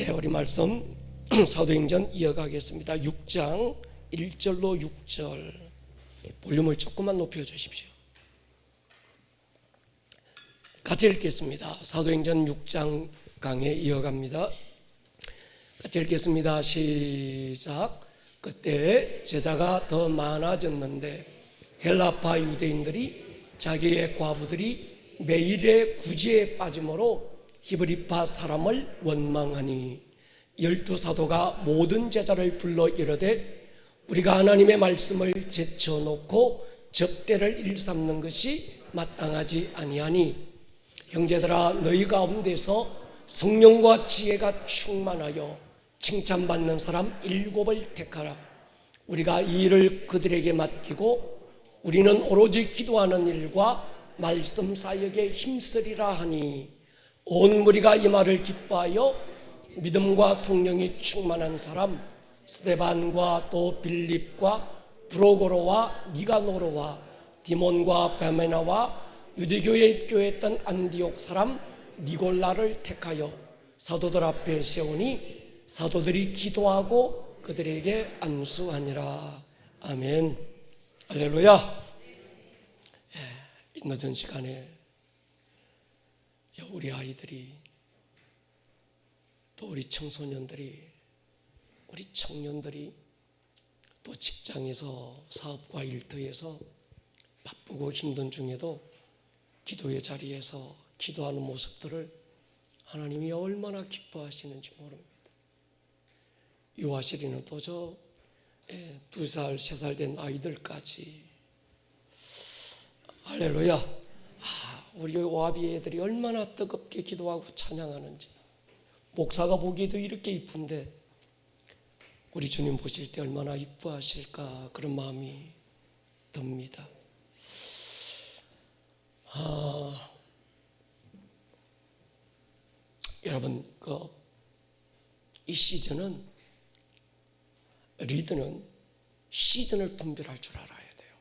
우리 말씀 사도행전 이어가겠습니다. 6장 1절로 6절 볼륨을 조금만 높여주십시오. 같이 읽겠습니다. 사도행전 6장 강해 이어갑니다. 같이 읽겠습니다. 시작. 그때 제자가 더 많아졌는데 헬라파 유대인들이 자기의 과부들이 매일의 구제에 빠짐으로 히브리파 사람을 원망하니 12사도가 모든 제자를 불러 이르되 우리가 하나님의 말씀을 제쳐놓고 접대를 일삼는 것이 마땅하지 아니하니 형제들아 너희 가운데서 성령과 지혜가 충만하여 칭찬받는 사람 7을 택하라. 우리가 이 일을 그들에게 맡기고 우리는 오로지 기도하는 일과 말씀 사역에 힘쓰리라 하니 온 무리가 이 말을 기뻐하여 믿음과 성령이 충만한 사람 스데반과 또 빌립과 브로고로와 니가노로와 디몬과 바메나와 유대교에 입교했던 안디옥 사람 니골라를 택하여 사도들 앞에 세우니 사도들이 기도하고 그들에게 안수하니라. 아멘. 할렐루야. 이 늦은 시간에 우리 아이들이 또 우리 청소년들이 우리 청년들이 또 직장에서 사업과 일터에서 바쁘고 힘든 중에도 기도의 자리에서 기도하는 모습들을 하나님이 얼마나 기뻐하시는지 모릅니다. 유아실이는 또 저 2살, 3살 된 아이들까지 할렐루야. 우리 오아비 애들이 얼마나 뜨겁게 기도하고 찬양하는지 목사가 보기에도 이렇게 이쁜데 우리 주님 보실 때 얼마나 이뻐하실까 그런 마음이 듭니다. 여러분 이 시즌은 리더는 시즌을 분별할 줄 알아야 돼요.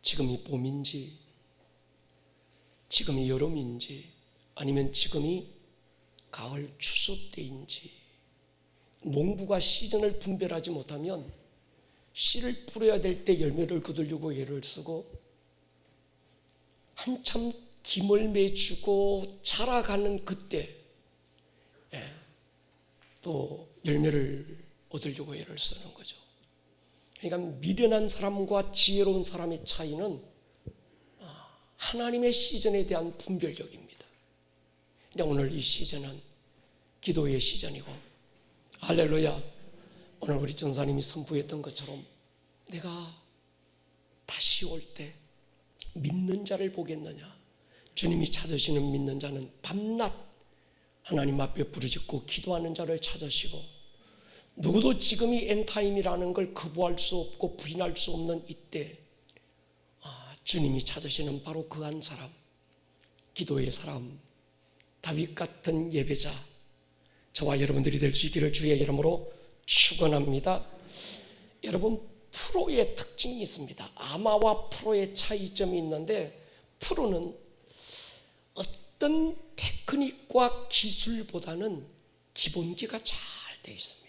지금이 봄인지 지금이 여름인지 아니면 지금이 가을 추수 때인지 농부가 시즌을 분별하지 못하면 씨를 뿌려야 될 때 열매를 거두려고 애를 쓰고 한참 김을 매주고 자라가는 그때 또 열매를 얻으려고 애를 쓰는 거죠. 그러니까 미련한 사람과 지혜로운 사람의 차이는 하나님의 시즌에 대한 분별력입니다. 근데 오늘 이 시즌은 기도의 시즌이고 할렐루야. 오늘 우리 전사님이 선포했던 것처럼 내가 다시 올 때 믿는 자를 보겠느냐. 주님이 찾으시는 믿는 자는 밤낮 하나님 앞에 부르짖고 기도하는 자를 찾으시고 누구도 지금이 엔타임이라는 걸 거부할 수 없고 부인할 수 없는 이때 주님이 찾으시는 바로 그 한 사람, 기도의 사람, 다윗 같은 예배자 저와 여러분들이 될 수 있기를 주의 이름으로 축원합니다. 여러분 프로의 특징이 있습니다. 아마와 프로의 차이점이 있는데 프로는 어떤 테크닉과 기술보다는 기본기가 잘 되어 있습니다.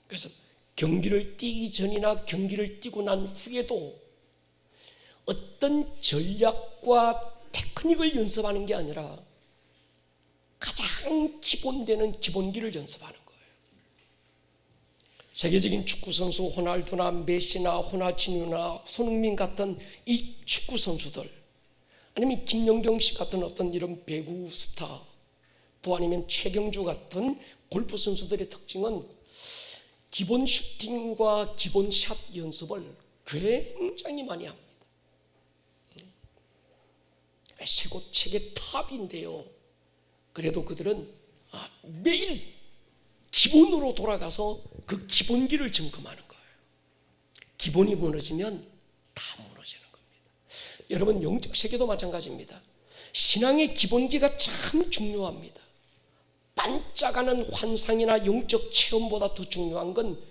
그래서 경기를 뛰기 전이나 경기를 뛰고 난 후에도 어떤 전략과 테크닉을 연습하는 게 아니라 가장 기본되는 기본기를 연습하는 거예요. 세계적인 축구 선수 호날두나 메시나 호나치뉴나 손흥민 같은 이 축구 선수들 아니면 김연경 씨 같은 어떤 이런 배구 스타 또 아니면 최경주 같은 골프 선수들의 특징은 기본 슈팅과 기본 샷 연습을 굉장히 많이 합니다. 세계 탑인데요. 그래도 그들은 매일 기본으로 돌아가서 그 기본기를 점검하는 거예요. 기본이 무너지면 다 무너지는 겁니다. 여러분 영적 세계도 마찬가지입니다. 신앙의 기본기가 참 중요합니다. 반짝하는 환상이나 영적 체험보다 더 중요한 건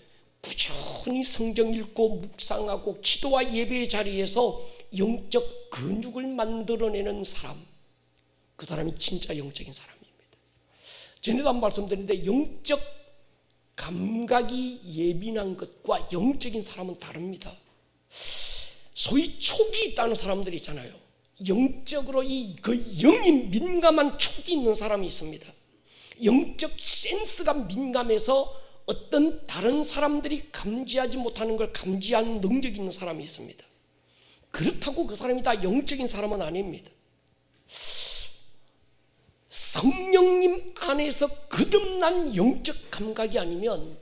꾸준히 성경 읽고 묵상하고 기도와 예배의 자리에서 영적 근육을 만들어내는 사람, 그 사람이 진짜 영적인 사람입니다. 전에도 한 말씀드렸는데 영적 감각이 예민한 것과 영적인 사람은 다릅니다. 소위 촉이 있다는 사람들이 있잖아요. 영적으로 그 영이 민감한 촉이 있는 사람이 있습니다. 영적 센스가 민감해서 어떤 다른 사람들이 감지하지 못하는 걸 감지하는 능력이 있는 사람이 있습니다. 그렇다고 그 사람이 다 영적인 사람은 아닙니다. 성령님 안에서 거듭난 영적 감각이 아니면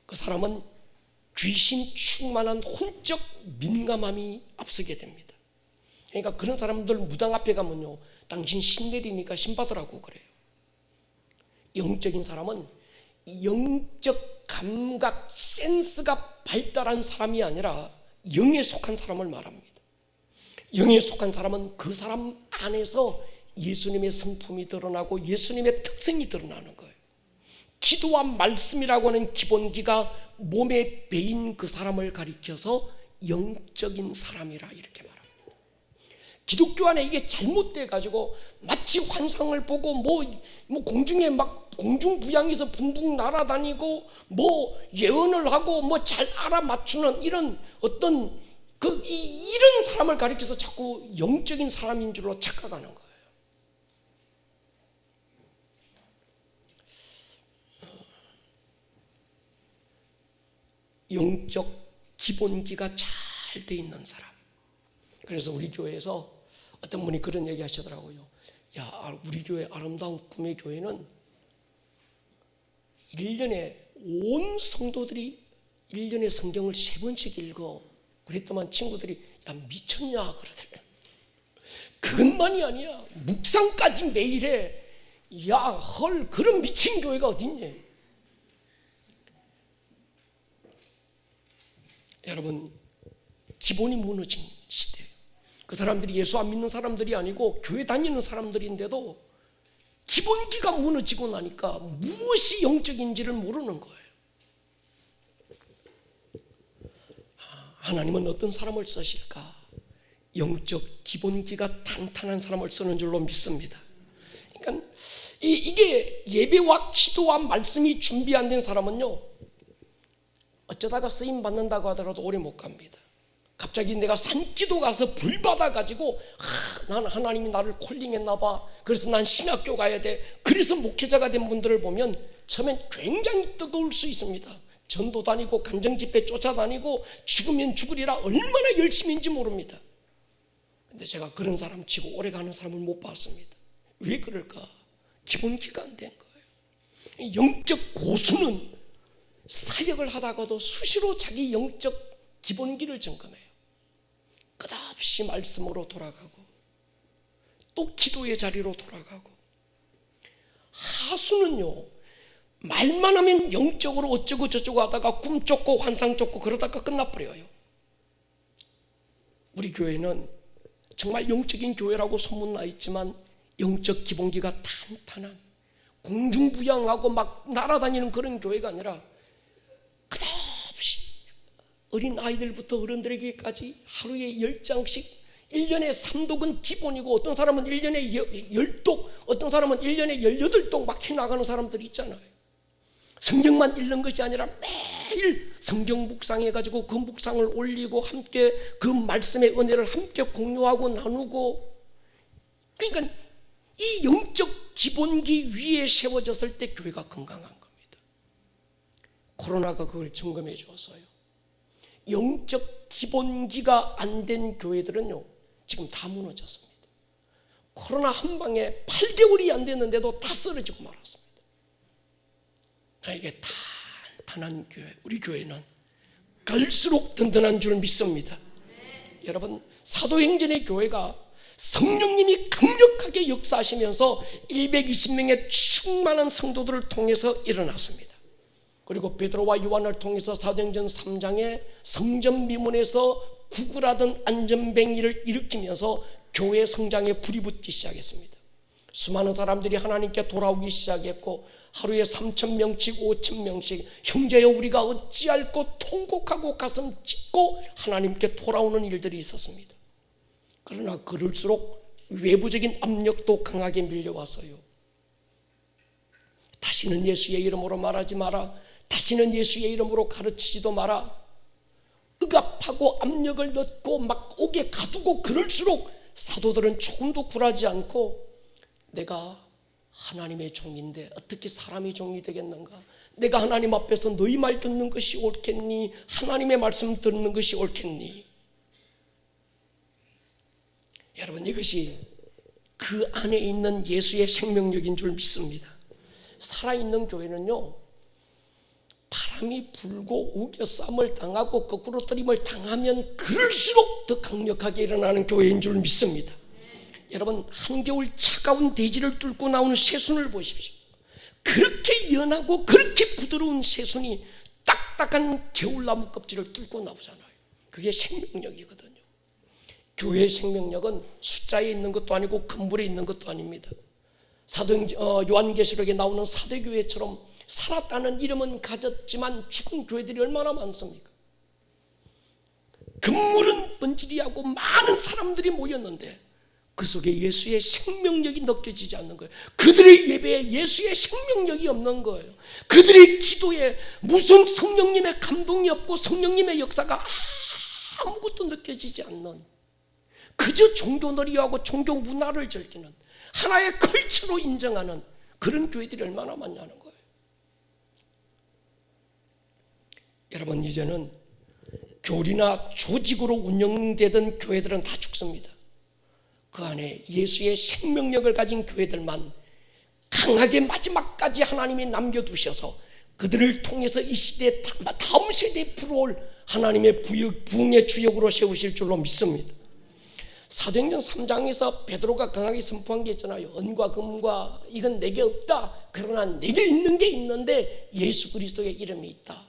그 사람은 귀신 충만한 혼적 민감함이 앞서게 됩니다. 그러니까 그런 사람들 무당 앞에 가면요, 당신 신 내리니까 신 받으라고 그래요. 영적인 사람은 영적 감각 센스가 발달한 사람이 아니라 영에 속한 사람을 말합니다. 영에 속한 사람은 그 사람 안에서 예수님의 성품이 드러나고 예수님의 특성이 드러나는 거예요. 기도와 말씀이라고 하는 기본기가 몸에 배인 그 사람을 가리켜서 영적인 사람이라 이렇게 말합니다. 기독교 안에 이게 잘못돼 가지고 마치 환상을 보고 뭐 공중에 막 공중부양에서 붕붕 날아다니고 뭐 예언을 하고 뭐 잘 알아맞추는 이런 어떤 이런 사람을 가리켜서 자꾸 영적인 사람인 줄로 착각하는 거예요. 영적 기본기가 잘 돼 있는 사람. 그래서 우리 교회에서 어떤 분이 그런 얘기 하시더라고요. 야, 우리 교회 아름다운 꿈의 교회는 1년에 온 성도들이 1년에 성경을 3번씩 읽어. 그랬더만 친구들이 야, 미쳤냐 그러더래요. 그것만이 아니야. 묵상까지 매일 해. 야, 헐, 그런 미친 교회가 어딨냐. 여러분, 기본이 무너진 시대예요. 그 사람들이 예수 안 믿는 사람들이 아니고 교회 다니는 사람들인데도 기본기가 무너지고 나니까 무엇이 영적인지를 모르는 거예요. 하나님은 어떤 사람을 쓰실까? 영적 기본기가 탄탄한 사람을 쓰는 줄로 믿습니다. 그러니까 이게 예배와 기도와 말씀이 준비 안 된 사람은요, 어쩌다가 쓰임 받는다고 하더라도 오래 못 갑니다. 갑자기 내가 산기도 가서 불 받아가지고 난 하나님이 나를 콜링했나 봐. 그래서 난 신학교 가야 돼. 그래서 목회자가 된 분들을 보면 처음엔 굉장히 뜨거울 수 있습니다. 전도 다니고 간정집회 쫓아다니고 죽으면 죽으리라 얼마나 열심인지 모릅니다. 근데 제가 그런 사람 치고 오래 가는 사람을 못 봤습니다. 왜 그럴까? 기본기가 안 된 거예요. 영적 고수는 사역을 하다가도 수시로 자기 영적 기본기를 점검해요. 끝없이 말씀으로 돌아가고 또 기도의 자리로 돌아가고. 하수는요, 말만 하면 영적으로 어쩌고 저쩌고 하다가 꿈 쫓고 환상 쫓고 그러다가 끝나버려요. 우리 교회는 정말 영적인 교회라고 소문나 있지만 영적 기본기가 탄탄한, 공중부양하고 막 날아다니는 그런 교회가 아니라 끝없이 어린 아이들부터 어른들에게까지 하루에 10장씩 1년에 3독은 기본이고, 어떤 사람은 1년에 10독, 어떤 사람은 1년에 18독 막 해나가는 사람들이 있잖아요. 성경만 읽는 것이 아니라 매일 성경 묵상해가지고 그 묵상을 올리고 함께 그 말씀의 은혜를 함께 공유하고 나누고. 그러니까 이 영적 기본기 위에 세워졌을 때 교회가 건강한 겁니다. 코로나가 그걸 점검해 주었어요. 영적 기본기가 안 된 교회들은요, 지금 다 무너졌습니다. 코로나 한 방에 8개월이 안 됐는데도 다 쓰러지고 말았습니다. 이게 탄탄한 교회, 우리 교회는 갈수록 든든한 줄 믿습니다. 여러분, 사도행전의 교회가 성령님이 강력하게 역사하시면서 120명의 충만한 성도들을 통해서 일어났습니다. 그리고 베드로와 요한을 통해서 사도행전 3장에 성전 미문에서 구걸하던 안전뱅이를 일으키면서 교회 성장에 불이 붙기 시작했습니다. 수많은 사람들이 하나님께 돌아오기 시작했고, 하루에 3,000명씩 5,000명씩 형제여 우리가 어찌할꼬 통곡하고 가슴 찢고 하나님께 돌아오는 일들이 있었습니다. 그러나 그럴수록 외부적인 압력도 강하게 밀려왔어요. 다시는 예수의 이름으로 말하지 마라. 다시는 예수의 이름으로 가르치지도 마라. 억압하고 압력을 넣고 막 옥에 가두고 그럴수록 사도들은 조금도 굴하지 않고 내가 하나님의 종인데 어떻게 사람의 종이 되겠는가? 내가 하나님 앞에서 너희 말 듣는 것이 옳겠니? 하나님의 말씀 듣는 것이 옳겠니? 여러분, 이것이 그 안에 있는 예수의 생명력인 줄 믿습니다. 살아있는 교회는요, 바람이 불고 우겨쌈을 당하고 거꾸로 떨림을 당하면 그럴수록 더 강력하게 일어나는 교회인 줄 믿습니다. 여러분, 한겨울 차가운 대지를 뚫고 나오는 새순을 보십시오. 그렇게 연하고 그렇게 부드러운 새순이 딱딱한 겨울나무 껍질을 뚫고 나오잖아요. 그게 생명력이거든요. 교회의 생명력은 숫자에 있는 것도 아니고 건물에 있는 것도 아닙니다. 요한계시록에 나오는 사대교회처럼 살았다는 이름은 가졌지만 죽은 교회들이 얼마나 많습니까? 건물은 번지르하고 많은 사람들이 모였는데 그 속에 예수의 생명력이 느껴지지 않는 거예요. 그들의 예배에 예수의 생명력이 없는 거예요. 그들의 기도에 무슨 성령님의 감동이 없고 성령님의 역사가 아무것도 느껴지지 않는, 그저 종교놀이하고 종교 문화를 즐기는, 하나의 컬처로 인정하는 그런 교회들이 얼마나 많냐는 거예요. 여러분, 이제는 교리나 조직으로 운영되던 교회들은 다 죽습니다. 그 안에 예수의 생명력을 가진 교회들만 강하게 마지막까지 하나님이 남겨두셔서 그들을 통해서 이 시대 다음 세대에 불어올 하나님의 부흥의 주역으로 세우실 줄로 믿습니다. 사도행전 3장에서 베드로가 강하게 선포한 게 있잖아요. 은과 금과 이건 내게 없다. 그러나 내게 있는 게 있는데 예수 그리스도의 이름이 있다.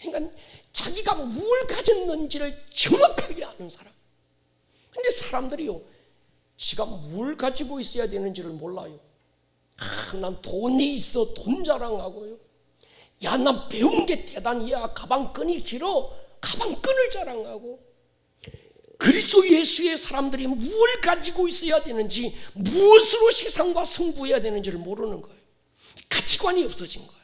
그러니까 자기가 무엇을 가졌는지를 정확하게 아는 사람. 근데 사람들이요, 지가 뭘 가지고 있어야 되는지를 몰라요. 난 돈이 있어 돈 자랑하고요. 야, 난 배운 게 대단이야. 가방끈이 길어. 가방끈을 자랑하고. 그리스도 예수의 사람들이 무엇을 가지고 있어야 되는지, 무엇으로 세상과 승부해야 되는지를 모르는 거예요. 가치관이 없어진 거예요.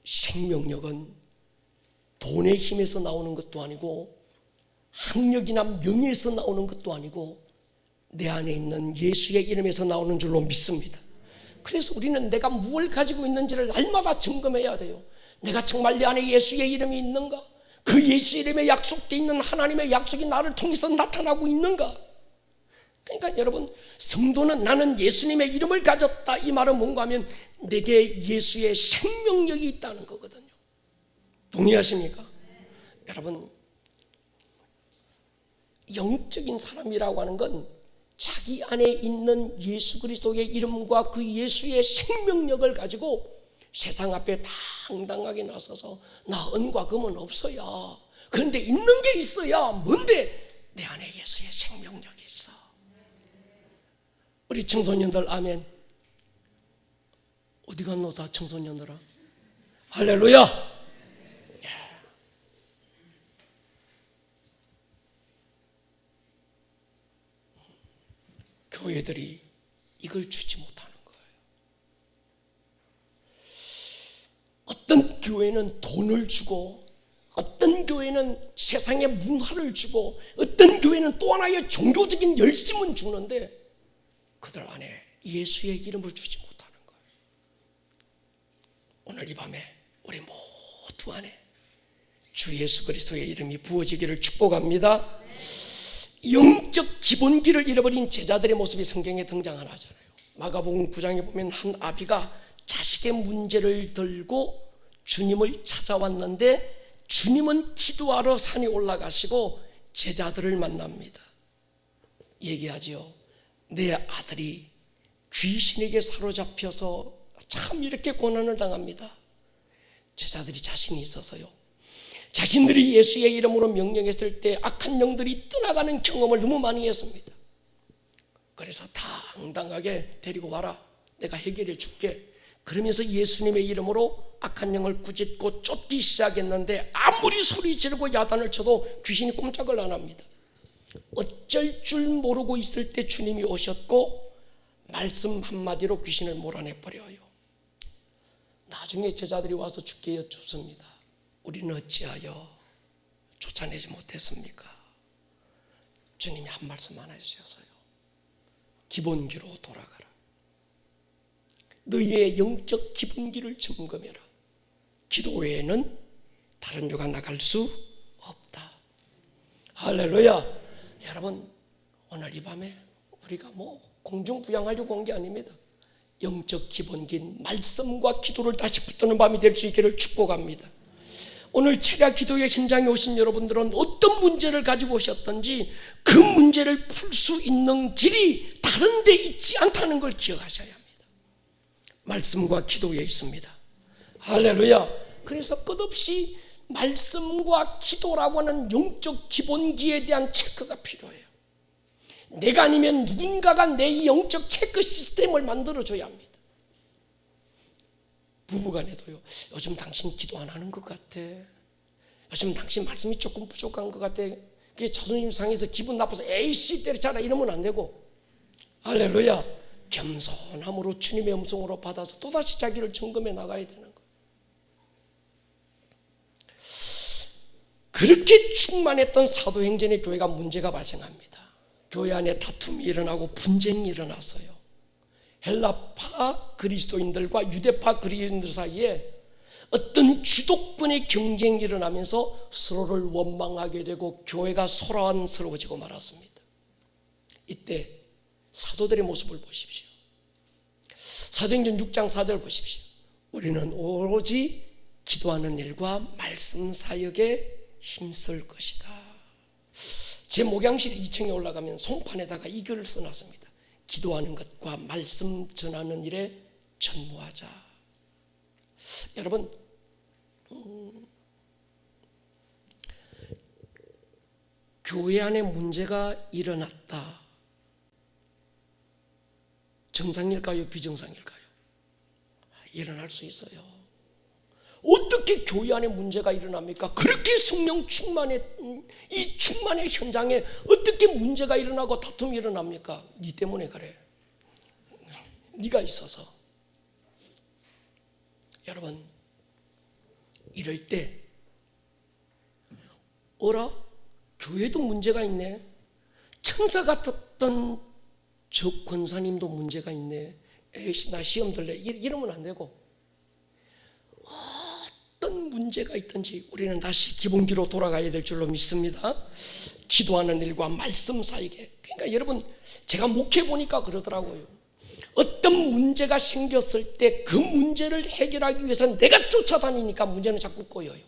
생명력은 돈의 힘에서 나오는 것도 아니고 학력이나 명예에서 나오는 것도 아니고 내 안에 있는 예수의 이름에서 나오는 줄로 믿습니다. 그래서 우리는 내가 무엇을 가지고 있는지를 날마다 점검해야 돼요. 내가 정말 내 안에 예수의 이름이 있는가? 그 예수 이름에 약속되어 있는 하나님의 약속이 나를 통해서 나타나고 있는가? 그러니까 여러분, 성도는 나는 예수님의 이름을 가졌다, 이 말은 뭔가 하면 내게 예수의 생명력이 있다는 거거든요. 동의하십니까? 여러분, 영적인 사람이라고 하는 건 자기 안에 있는 예수 그리스도의 이름과 그 예수의 생명력을 가지고 세상 앞에 당당하게 나서서 나 은과 금은 없어야, 그런데 있는 게 있어야 뭔데? 내 안에 예수의 생명력이 있어. 우리 청소년들 아멘. 어디 갔노 다 청소년들아? 할렐루야. 교회들이 이걸 주지 못하는 거예요. 어떤 교회는 돈을 주고, 어떤 교회는 세상의 문화를 주고, 어떤 교회는 또 하나의 종교적인 열심은 주는데 그들 안에 예수의 이름을 주지 못하는 거예요. 오늘 이 밤에 우리 모두 안에 주 예수 그리스도의 이름이 부어지기를 축복합니다. 영적 기본기를 잃어버린 제자들의 모습이 성경에 등장하잖아요. 마가복음 9장에 보면 한 아비가 자식의 문제를 들고 주님을 찾아왔는데 주님은 기도하러 산에 올라가시고 제자들을 만납니다. 얘기하지요. 내 아들이 귀신에게 사로잡혀서 참 이렇게 고난을 당합니다. 제자들이 자신이 있어서요, 자신들이 예수의 이름으로 명령했을 때 악한 영들이 떠나가는 경험을 너무 많이 했습니다. 그래서 당당하게 데리고 와라, 내가 해결해 줄게. 그러면서 예수님의 이름으로 악한 영을 꾸짖고 쫓기 시작했는데 아무리 소리 지르고 야단을 쳐도 귀신이 꼼짝을 안 합니다. 어쩔 줄 모르고 있을 때 주님이 오셨고 말씀 한마디로 귀신을 몰아내버려요. 나중에 제자들이 와서 주께 여쭙습니다. 우리는 어찌하여 쫓아내지 못했습니까? 주님이 한 말씀 안 해주셨어요. 기본기로 돌아가라. 너희의 영적 기본기를 점검해라. 기도 외에는 다른 교가 나갈 수 없다. 할렐루야. 여러분, 오늘 이 밤에 우리가 공중부양하려고 온 게 아닙니다. 영적 기본기인 말씀과 기도를 다시 붙드는 밤이 될 수 있기를 축복합니다. 오늘 체력 기도의 현장에 오신 여러분들은 어떤 문제를 가지고 오셨던지 그 문제를 풀 수 있는 길이 다른 데 있지 않다는 걸 기억하셔야 합니다. 말씀과 기도에 있습니다. 할렐루야. 그래서 끝없이 말씀과 기도라고 하는 영적 기본기에 대한 체크가 필요해요. 내가 아니면 누군가가 내 영적 체크 시스템을 만들어줘야 합니다. 부부간에도요. 요즘 당신 기도 안 하는 것 같아. 요즘 당신 말씀이 조금 부족한 것 같아. 그게 자존심 상해서 기분 나빠서 에이씨 때려쳐라 이러면 안 되고, 할렐루야, 겸손함으로 주님의 음성으로 받아서 또다시 자기를 점검해 나가야 되는 거예요. 그렇게 충만했던 사도행전의 교회가 문제가 발생합니다. 교회 안에 다툼이 일어나고 분쟁이 일어났어요. 헬라파 그리스도인들과 유대파 그리스도인들 사이에 어떤 주도권의 경쟁이 일어나면서 서로를 원망하게 되고 교회가 소란스러워지고 말았습니다. 이때 사도들의 모습을 보십시오. 사도행전 6장 4절 보십시오. 우리는 오로지 기도하는 일과 말씀 사역에 힘쓸 것이다. 제 목양실 2층에 올라가면 송판에다가 이 글을 써놨습니다. 기도하는 것과 말씀 전하는 일에 전무하자. 여러분, 교회 안에 문제가 일어났다. 정상일까요? 비정상일까요? 일어날 수 있어요. 어떻게 교회 안에 문제가 일어납니까? 그렇게 성령 충만의 이 충만의 현장에 어떻게 문제가 일어나고 다툼이 일어납니까? 네 때문에 그래. 네가 있어서. 여러분, 이럴 때 어라? 교회도 문제가 있네. 천사 같았던 저 권사님도 문제가 있네. 에이씨 나 시험 들래. 이러면 안 되고, 어떤 문제가 있든지 우리는 다시 기본기로 돌아가야 될 줄로 믿습니다. 기도하는 일과 말씀 사이에. 그러니까 여러분, 제가 목회 보니까 그러더라고요. 어떤 문제가 생겼을 때 그 문제를 해결하기 위해서 내가 쫓아다니니까 문제는 자꾸 꼬여요.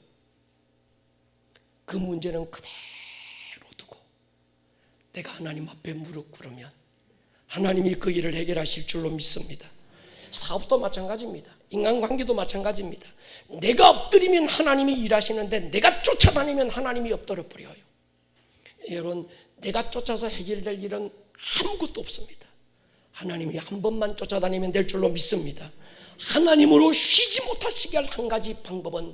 그 문제는 그대로 두고 내가 하나님 앞에 무릎 꿇으면 하나님이 그 일을 해결하실 줄로 믿습니다. 사업도 마찬가지입니다. 인간관계도 마찬가지입니다. 내가 엎드리면 하나님이 일하시는데 내가 쫓아다니면 하나님이 엎드려 버려요. 여러분, 내가 쫓아서 해결될 일은 아무것도 없습니다. 하나님이 한 번만 쫓아다니면 될 줄로 믿습니다. 하나님으로 쉬지 못하시게 할 한 가지 방법은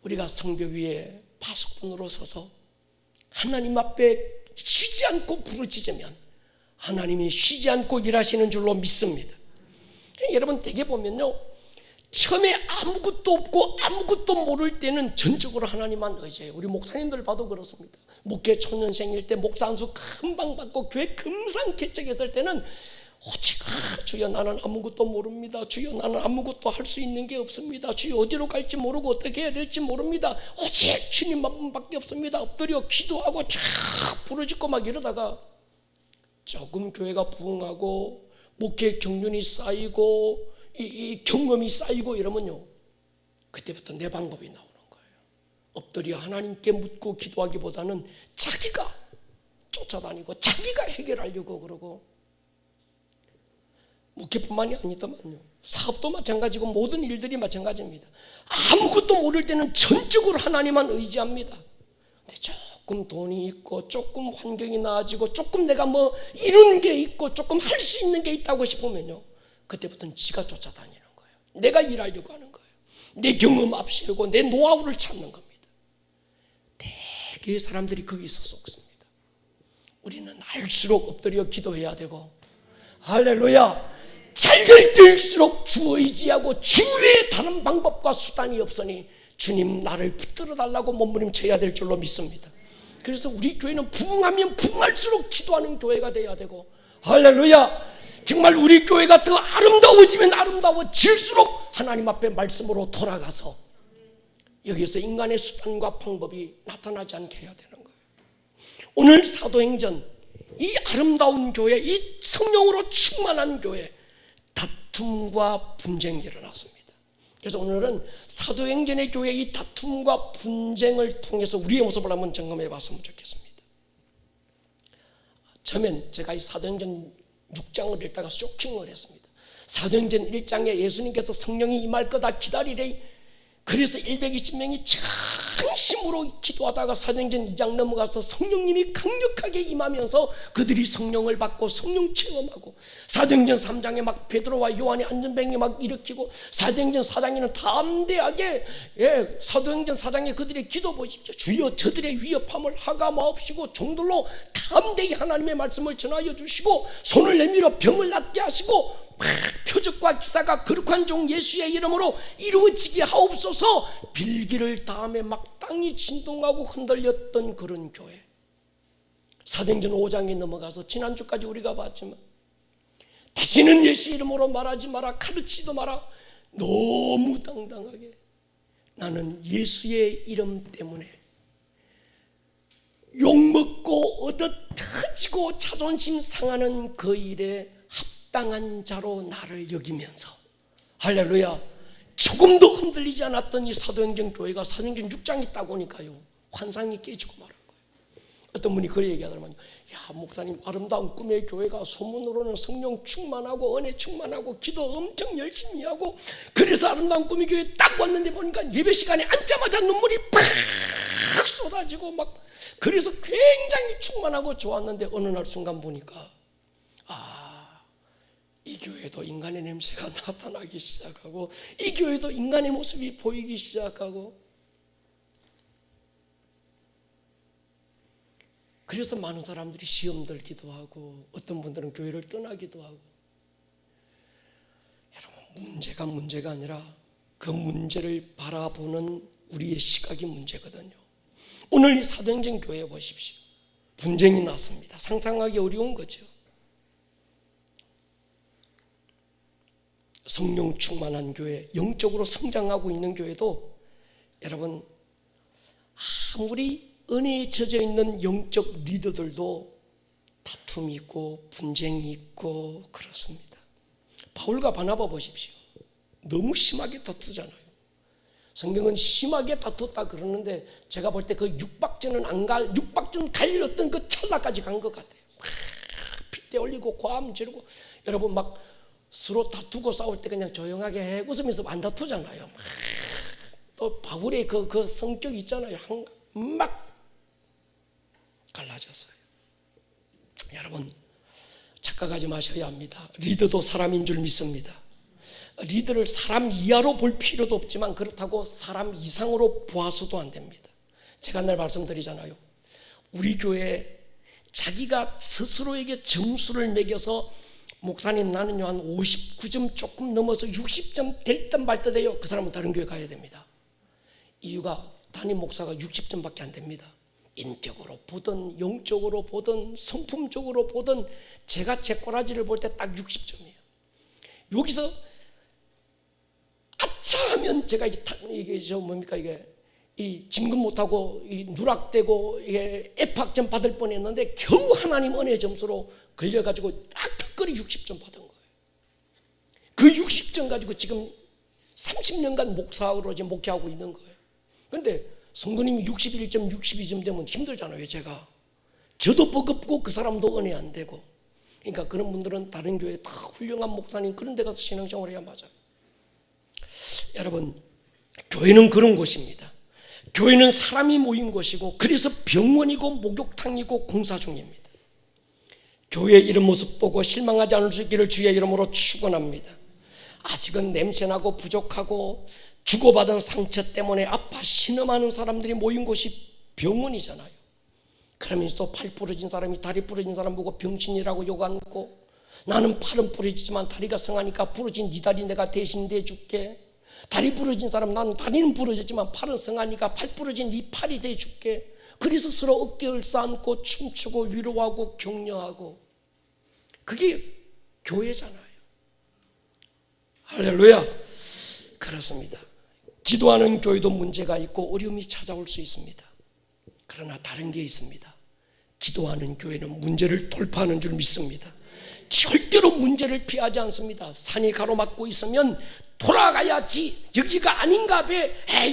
우리가 성벽 위에 파수꾼으로 서서 하나님 앞에 쉬지 않고 부르짖으면 하나님이 쉬지 않고 일하시는 줄로 믿습니다. 여러분, 대개 보면요, 처음에 아무것도 없고 아무것도 모를 때는 전적으로 하나님만 의지해요. 우리 목사님들 봐도 그렇습니다. 목회 초년생일 때 목사 한 수 금방 받고 교회 금상개척했을 때는 오직 주여 나는 아무것도 모릅니다. 주여 나는 아무것도 할 수 있는 게 없습니다. 주여 어디로 갈지 모르고 어떻게 해야 될지 모릅니다. 오직 주님만밖에 없습니다. 엎드려 기도하고 쫙 부르짖고 막 이러다가 조금 교회가 부흥하고 목회 경륜이 쌓이고 이 경험이 쌓이고 이러면요, 그때부터 내 방법이 나오는 거예요. 엎드려 하나님께 묻고 기도하기보다는 자기가 쫓아다니고 자기가 해결하려고 그러고, 목회뿐만이 아니더만요, 사업도 마찬가지고 모든 일들이 마찬가지입니다. 아무것도 모를 때는 전적으로 하나님만 의지합니다. 근데 조금 돈이 있고 조금 환경이 나아지고 조금 내가 뭐 이룬 게 있고 조금 할 수 있는 게 있다고 싶으면요, 그때부터는 지가 쫓아다니는 거예요. 내가 일하려고 하는 거예요. 내 경험 앞세우고 내 노하우를 찾는 겁니다. 대개의 사람들이 거기서 속습니다. 우리는 알수록 엎드려 기도해야 되고, 할렐루야, 잘 될 때일수록 주 의지하고 주 외에 다른 방법과 수단이 없으니 주님 나를 붙들어 달라고 몸부림쳐야 될 줄로 믿습니다. 그래서 우리 교회는 부흥하면 부흥할수록 기도하는 교회가 돼야 되고, 할렐루야, 정말 우리 교회가 더 아름다워지면 아름다워질수록 하나님 앞에 말씀으로 돌아가서 여기서 인간의 수단과 방법이 나타나지 않게 해야 되는 거예요. 오늘 사도행전, 이 아름다운 교회, 이 성령으로 충만한 교회, 다툼과 분쟁이 일어났습니다. 그래서 오늘은 사도행전의 교회의 이 다툼과 분쟁을 통해서 우리의 모습을 한번 점검해 봤으면 좋겠습니다. 처음엔 제가 이 사도행전 6장을 읽다가 쇼킹을 했습니다. 사도행전 1장에 예수님께서 성령이 임할 거다 기다리래. 그래서 120명이 전심으로 기도하다가 사도행전 2장 넘어가서 성령님이 강력하게 임하면서 그들이 성령을 받고 성령 체험하고, 사도행전 3장에 막 베드로와 요한이 안전병이 막 일으키고, 사도행전 4장에는 담대하게, 사도행전 4장에 그들의 기도 보십시오. 주여 저들의 위협함을 하가마옵시고 종들로 담대히 하나님의 말씀을 전하여 주시고 손을 내밀어 병을 낫게 하시고 표적과 기사가 거룩한 종 예수의 이름으로 이루어지게 하옵소서. 빌기를 다음에 막 땅이 진동하고 흔들렸던 그런 교회. 사도행전 5장에 넘어가서 지난주까지 우리가 봤지만 다시는 예수 이름으로 말하지 마라, 가르치지도 마라. 너무 당당하게 나는 예수의 이름 때문에 욕먹고 얻어 터지고 자존심 상하는 그 일에 합당한 자로 나를 여기면서, 할렐루야, 조금도 흔들리지 않았던 이 사도행전 교회가 사도행전 6장이 딱 오니까요 환상이 깨지고 말한 거예요. 어떤 분이 그렇게 얘기하더라고요. 야 목사님, 아름다운 꿈의 교회가 소문으로는 성령 충만하고 은혜 충만하고 기도 엄청 열심히 하고, 그래서 아름다운 꿈의 교회 딱 왔는데 보니까 예배 시간에 앉자마자 눈물이 팍 쏟아지고 막, 그래서 굉장히 충만하고 좋았는데 어느 날 순간 보니까 이 교회도 인간의 냄새가 나타나기 시작하고, 이 교회도 인간의 모습이 보이기 시작하고, 그래서 많은 사람들이 시험 들기도 하고 어떤 분들은 교회를 떠나기도 하고. 여러분, 문제가 아니라 그 문제를 바라보는 우리의 시각이 문제거든요. 오늘 이 사도행전 교회 보십시오. 분쟁이 났습니다. 상상하기 어려운 거죠. 성령 충만한 교회, 영적으로 성장하고 있는 교회도 여러분 아무리 은혜에 젖어 있는 영적 리더들도 다툼이 있고 분쟁이 있고 그렇습니다. 바울과 바나바 보십시오. 너무 심하게 다투잖아요. 성경은 심하게 다퉜다 그러는데 제가 볼 때 그 육박전은 안 갈, 육박전 갈 어떤 그 찰나까지 간 것 같아요. 막 핏대 올리고 고함 지르고, 여러분 막 서로 다투고 싸울 때 그냥 조용하게 웃으면서 안 다투잖아요. 또 바울의 그 성격 있잖아요. 막 갈라졌어요. 여러분 착각하지 마셔야 합니다. 리더도 사람인 줄 믿습니다. 리더를 사람 이하로 볼 필요도 없지만 그렇다고 사람 이상으로 보아서도 안 됩니다. 제가 늘 말씀드리잖아요. 우리 교회에 자기가 스스로에게 점수를 매겨서 목사님 나는요 한 59점 조금 넘어서 60점 될 듯 말 듯해요. 그 사람은 다른 교회 가야 됩니다. 이유가 담임 목사가 60점밖에 안 됩니다. 인격으로 보든 영적으로 보든 성품적으로 보든 제가 제 꼬라지를 볼 때 딱 60점이에요. 여기서 아차 하면 제가 이게 뭡니까 이게 이 진급 못하고 이 누락되고 이게 F학점 받을 뻔했는데 겨우 하나님 은혜 점수로 걸려가지고 딱 특거리 60점 받은 거예요. 그 60점 가지고 지금 30년간 목사로 지금 목회하고 있는 거예요. 그런데 성도님이 61점, 62점 되면 힘들잖아요. 제가 저도 버겁고 그 사람도 은혜 안 되고. 그러니까 그런 분들은 다른 교회 다 훌륭한 목사님 그런 데 가서 신앙생활 해야 맞아요. 여러분 교회는 그런 곳입니다. 교회는 사람이 모인 곳이고 그래서 병원이고 목욕탕이고 공사 중입니다. 교회의 이런 모습 보고 실망하지 않을 수 있기를 주의 이름으로 축원합니다. 아직은 냄새나고 부족하고 주고받은 상처 때문에 아파 신음하는 사람들이 모인 곳이 병원이잖아요. 그러면서도 팔 부러진 사람이 다리 부러진 사람 보고 병신이라고 욕하고, 나는 팔은 부러지지만 다리가 성하니까 부러진 네 다리 내가 대신 대줄게. 다리 부러진 사람, 나는 다리는 부러졌지만 팔은 성하니까 팔 부러진 네 팔이 대줄게. 그래서 서로 어깨를 쌓고 춤추고 위로하고 격려하고, 그게 교회잖아요. 할렐루야. 그렇습니다. 기도하는 교회도 문제가 있고 어려움이 찾아올 수 있습니다. 그러나 다른 게 있습니다. 기도하는 교회는 문제를 돌파하는 줄 믿습니다. 절대로 문제를 피하지 않습니다. 산이 가로막고 있으면 돌아가야지, 여기가 아닌가 봐,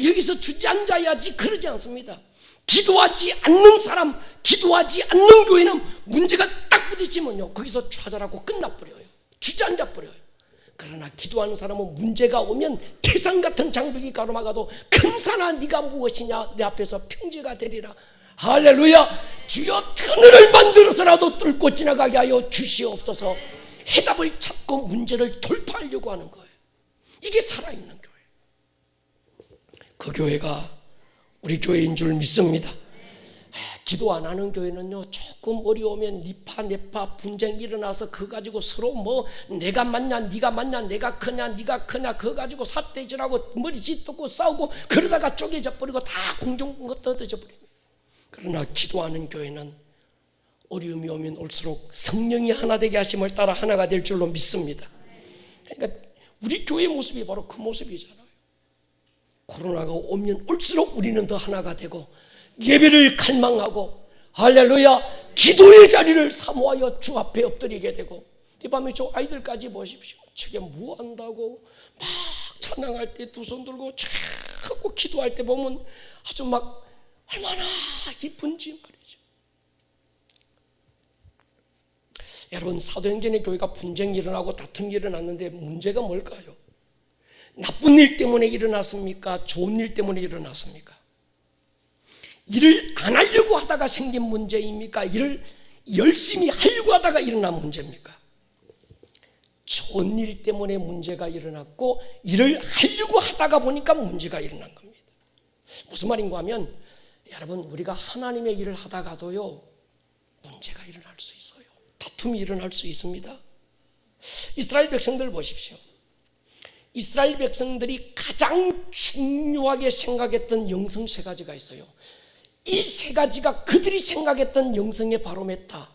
여기서 주저앉아야지, 그러지 않습니다. 기도하지 않는 사람, 기도하지 않는 교회는 문제가 딱 부딪히면요, 거기서 좌절하고 끝나버려요. 주저앉아버려요. 그러나 기도하는 사람은 문제가 오면 태산 같은 장벽이 가로막아도 큰 산아 네가 무엇이냐, 내 앞에서 평지가 되리라. 할렐루야. 주여 터널을 만들어서라도 뚫고 지나가게 하여 주시옵소서. 해답을 찾고 문제를 돌파하려고 하는 거예요. 이게 살아있는 교회. 그 교회가 우리 교회인 줄 믿습니다. 기도 안 하는 교회는요, 조금 어려우면 니파 내파 분쟁이 일어나서 그거 가지고 서로 뭐 내가 맞냐 네가 맞냐, 내가 크냐 네가 크냐, 그거 가지고 삿대질하고 머리 짓듣고 싸우고 그러다가 쪼개져 버리고 다 공중거 떠들져 버립니다. 그러나 기도하는 교회는 어려움이 오면 올수록 성령이 하나 되게 하심을 따라 하나가 될 줄로 믿습니다. 그러니까 우리 교회 모습이 바로 그 모습이잖아요. 코로나가 오면 올수록 우리는 더 하나가 되고 예배를 갈망하고, 할렐루야, 기도의 자리를 사모하여 주 앞에 엎드리게 되고, 이 밤에 저 아이들까지 보십시오. 저게 뭐 한다고 막 찬양할 때 두 손 들고 쫙 하고 기도할 때 보면 아주 막 얼마나 기쁜지 말이죠. 여러분, 사도행전의 교회가 분쟁이 일어나고 다툼이 일어났는데 문제가 뭘까요? 나쁜 일 때문에 일어났습니까? 좋은 일 때문에 일어났습니까? 일을 안 하려고 하다가 생긴 문제입니까? 일을 열심히 하려고 하다가 일어난 문제입니까? 좋은 일 때문에 문제가 일어났고 일을 하려고 하다가 보니까 문제가 일어난 겁니다. 무슨 말인가 하면, 여러분, 우리가 하나님의 일을 하다가도요, 문제가 일어날 수 있어요. 다툼이 일어날 수 있습니다. 이스라엘 백성들 보십시오. 이스라엘 백성들이 가장 중요하게 생각했던 영성 세 가지가 있어요. 이 세 가지가 그들이 생각했던 영성의 바로메타,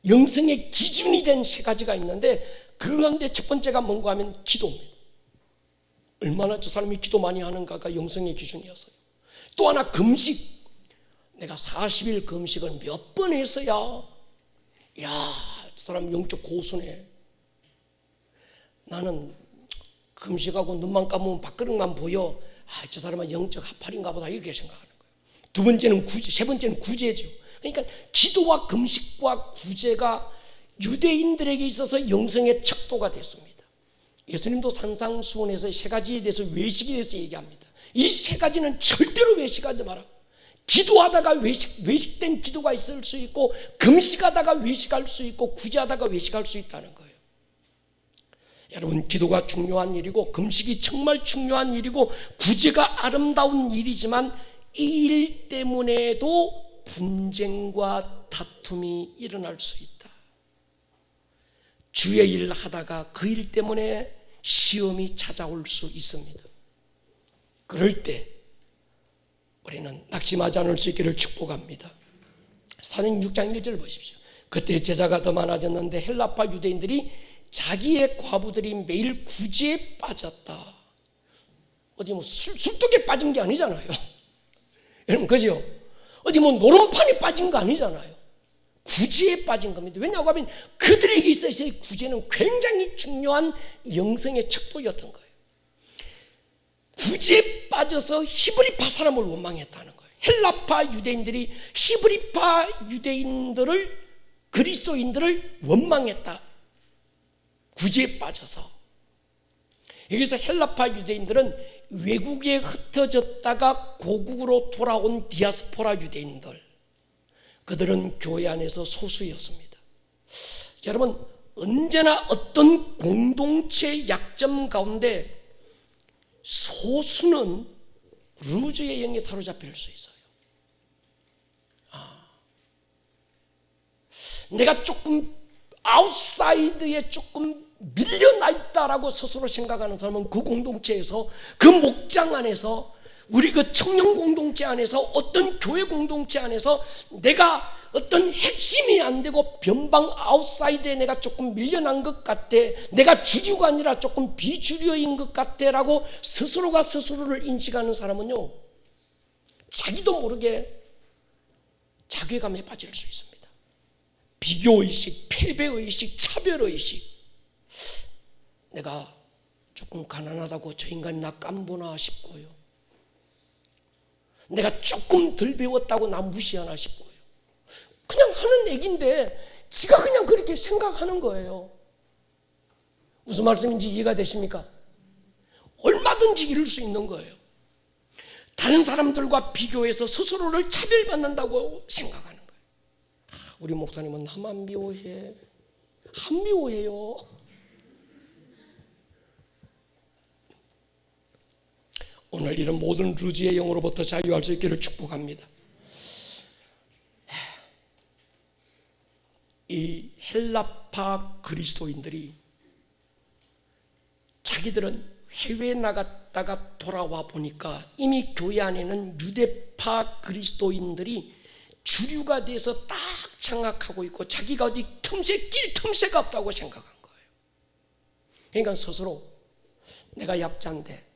영성의 기준이 된 세 가지가 있는데, 그 가운데 첫 번째가 뭔가 하면 기도입니다. 얼마나 저 사람이 기도 많이 하는가가 영성의 기준이었어요. 또 하나 금식. 내가 40일 금식을 몇 번 했어야, 야, 저 사람 영적 고수네. 나는 금식하고 눈만 감으면 밥그릇만 보여, 저 사람은 영적 하팔인가 보다, 이렇게 생각하는 거예요. 두 번째는 구제, 세 번째는 구제죠. 그러니까 기도와 금식과 구제가 유대인들에게 있어서 영성의 척도가 됐습니다. 예수님도 산상수훈에서 세 가지에 대해서, 외식에 대해서 얘기합니다. 이 세 가지는 절대로 외식하지 마라. 기도하다가 외식된 기도가 있을 수 있고, 금식하다가 외식할 수 있고, 구제하다가 외식할 수 있다는 거예요. 여러분, 기도가 중요한 일이고 금식이 정말 중요한 일이고 구제가 아름다운 일이지만, 이 일 때문에도 분쟁과 다툼이 일어날 수 있다. 주의 일을 하다가 그 일 때문에 시험이 찾아올 수 있습니다. 그럴 때 우리는 낙심하지 않을 수 있기를 축복합니다. 사도행 6장 1절 보십시오. 그때 제자가 더 많아졌는데 헬라파 유대인들이 자기의 과부들이 매일 구제에 빠졌다. 어디 뭐 술독에 빠진 게 아니잖아요. 여러분, 그죠? 어디 뭐 노름판에 빠진 거 아니잖아요. 구제에 빠진 겁니다. 왜냐하고 하면 그들에게 있어서의 구제는 굉장히 중요한 영성의 척도였던 거예요. 구제에 빠져서 히브리파 사람을 원망했다는 거예요. 헬라파 유대인들이 히브리파 유대인들을, 그리스도인들을 원망했다. 구제에 빠져서. 여기서 헬라파 유대인들은 외국에 흩어졌다가 고국으로 돌아온 디아스포라 유대인들, 그들은 교회 안에서 소수였습니다. 여러분, 언제나 어떤 공동체의 약점 가운데 소수는 루즈의 영에 사로잡힐 수 있어요. 내가 조금 아웃사이드에 조금 밀려나 있다라고 스스로 생각하는 사람은 그 공동체에서, 그 목장 안에서, 우리 그 청년 공동체 안에서, 어떤 교회 공동체 안에서 내가 어떤 핵심이 안 되고 변방 아웃사이드에 내가 조금 밀려난 것 같아, 내가 주류가 아니라 조금 비주류인 것 같아 라고 스스로가 스스로를 인식하는 사람은요, 자기도 모르게 자괴감에 빠질 수 있습니다. 비교의식, 패배의식, 차별의식. 내가 조금 가난하다고 저 인간이 나 깐보나 싶고요, 내가 조금 덜 배웠다고 나 무시하나 싶고요. 그냥 하는 얘기인데 지가 그냥 그렇게 생각하는 거예요. 무슨 말씀인지 이해가 되십니까? 얼마든지 이룰 수 있는 거예요. 다른 사람들과 비교해서 스스로를 차별받는다고 생각하는 거예요. 우리 목사님은 나만 미워해. 안 미워해요. 오늘 이런 모든 루즈의 영으로부터 자유할 수 있기를 축복합니다. 이 헬라파 그리스도인들이 자기들은 해외에 나갔다가 돌아와 보니까 이미 교회 안에는 유대파 그리스도인들이 주류가 돼서 딱 장악하고 있고 자기가 어디 낄 틈새가 없다고 생각한 거예요. 그러니까 스스로 내가 약자인데,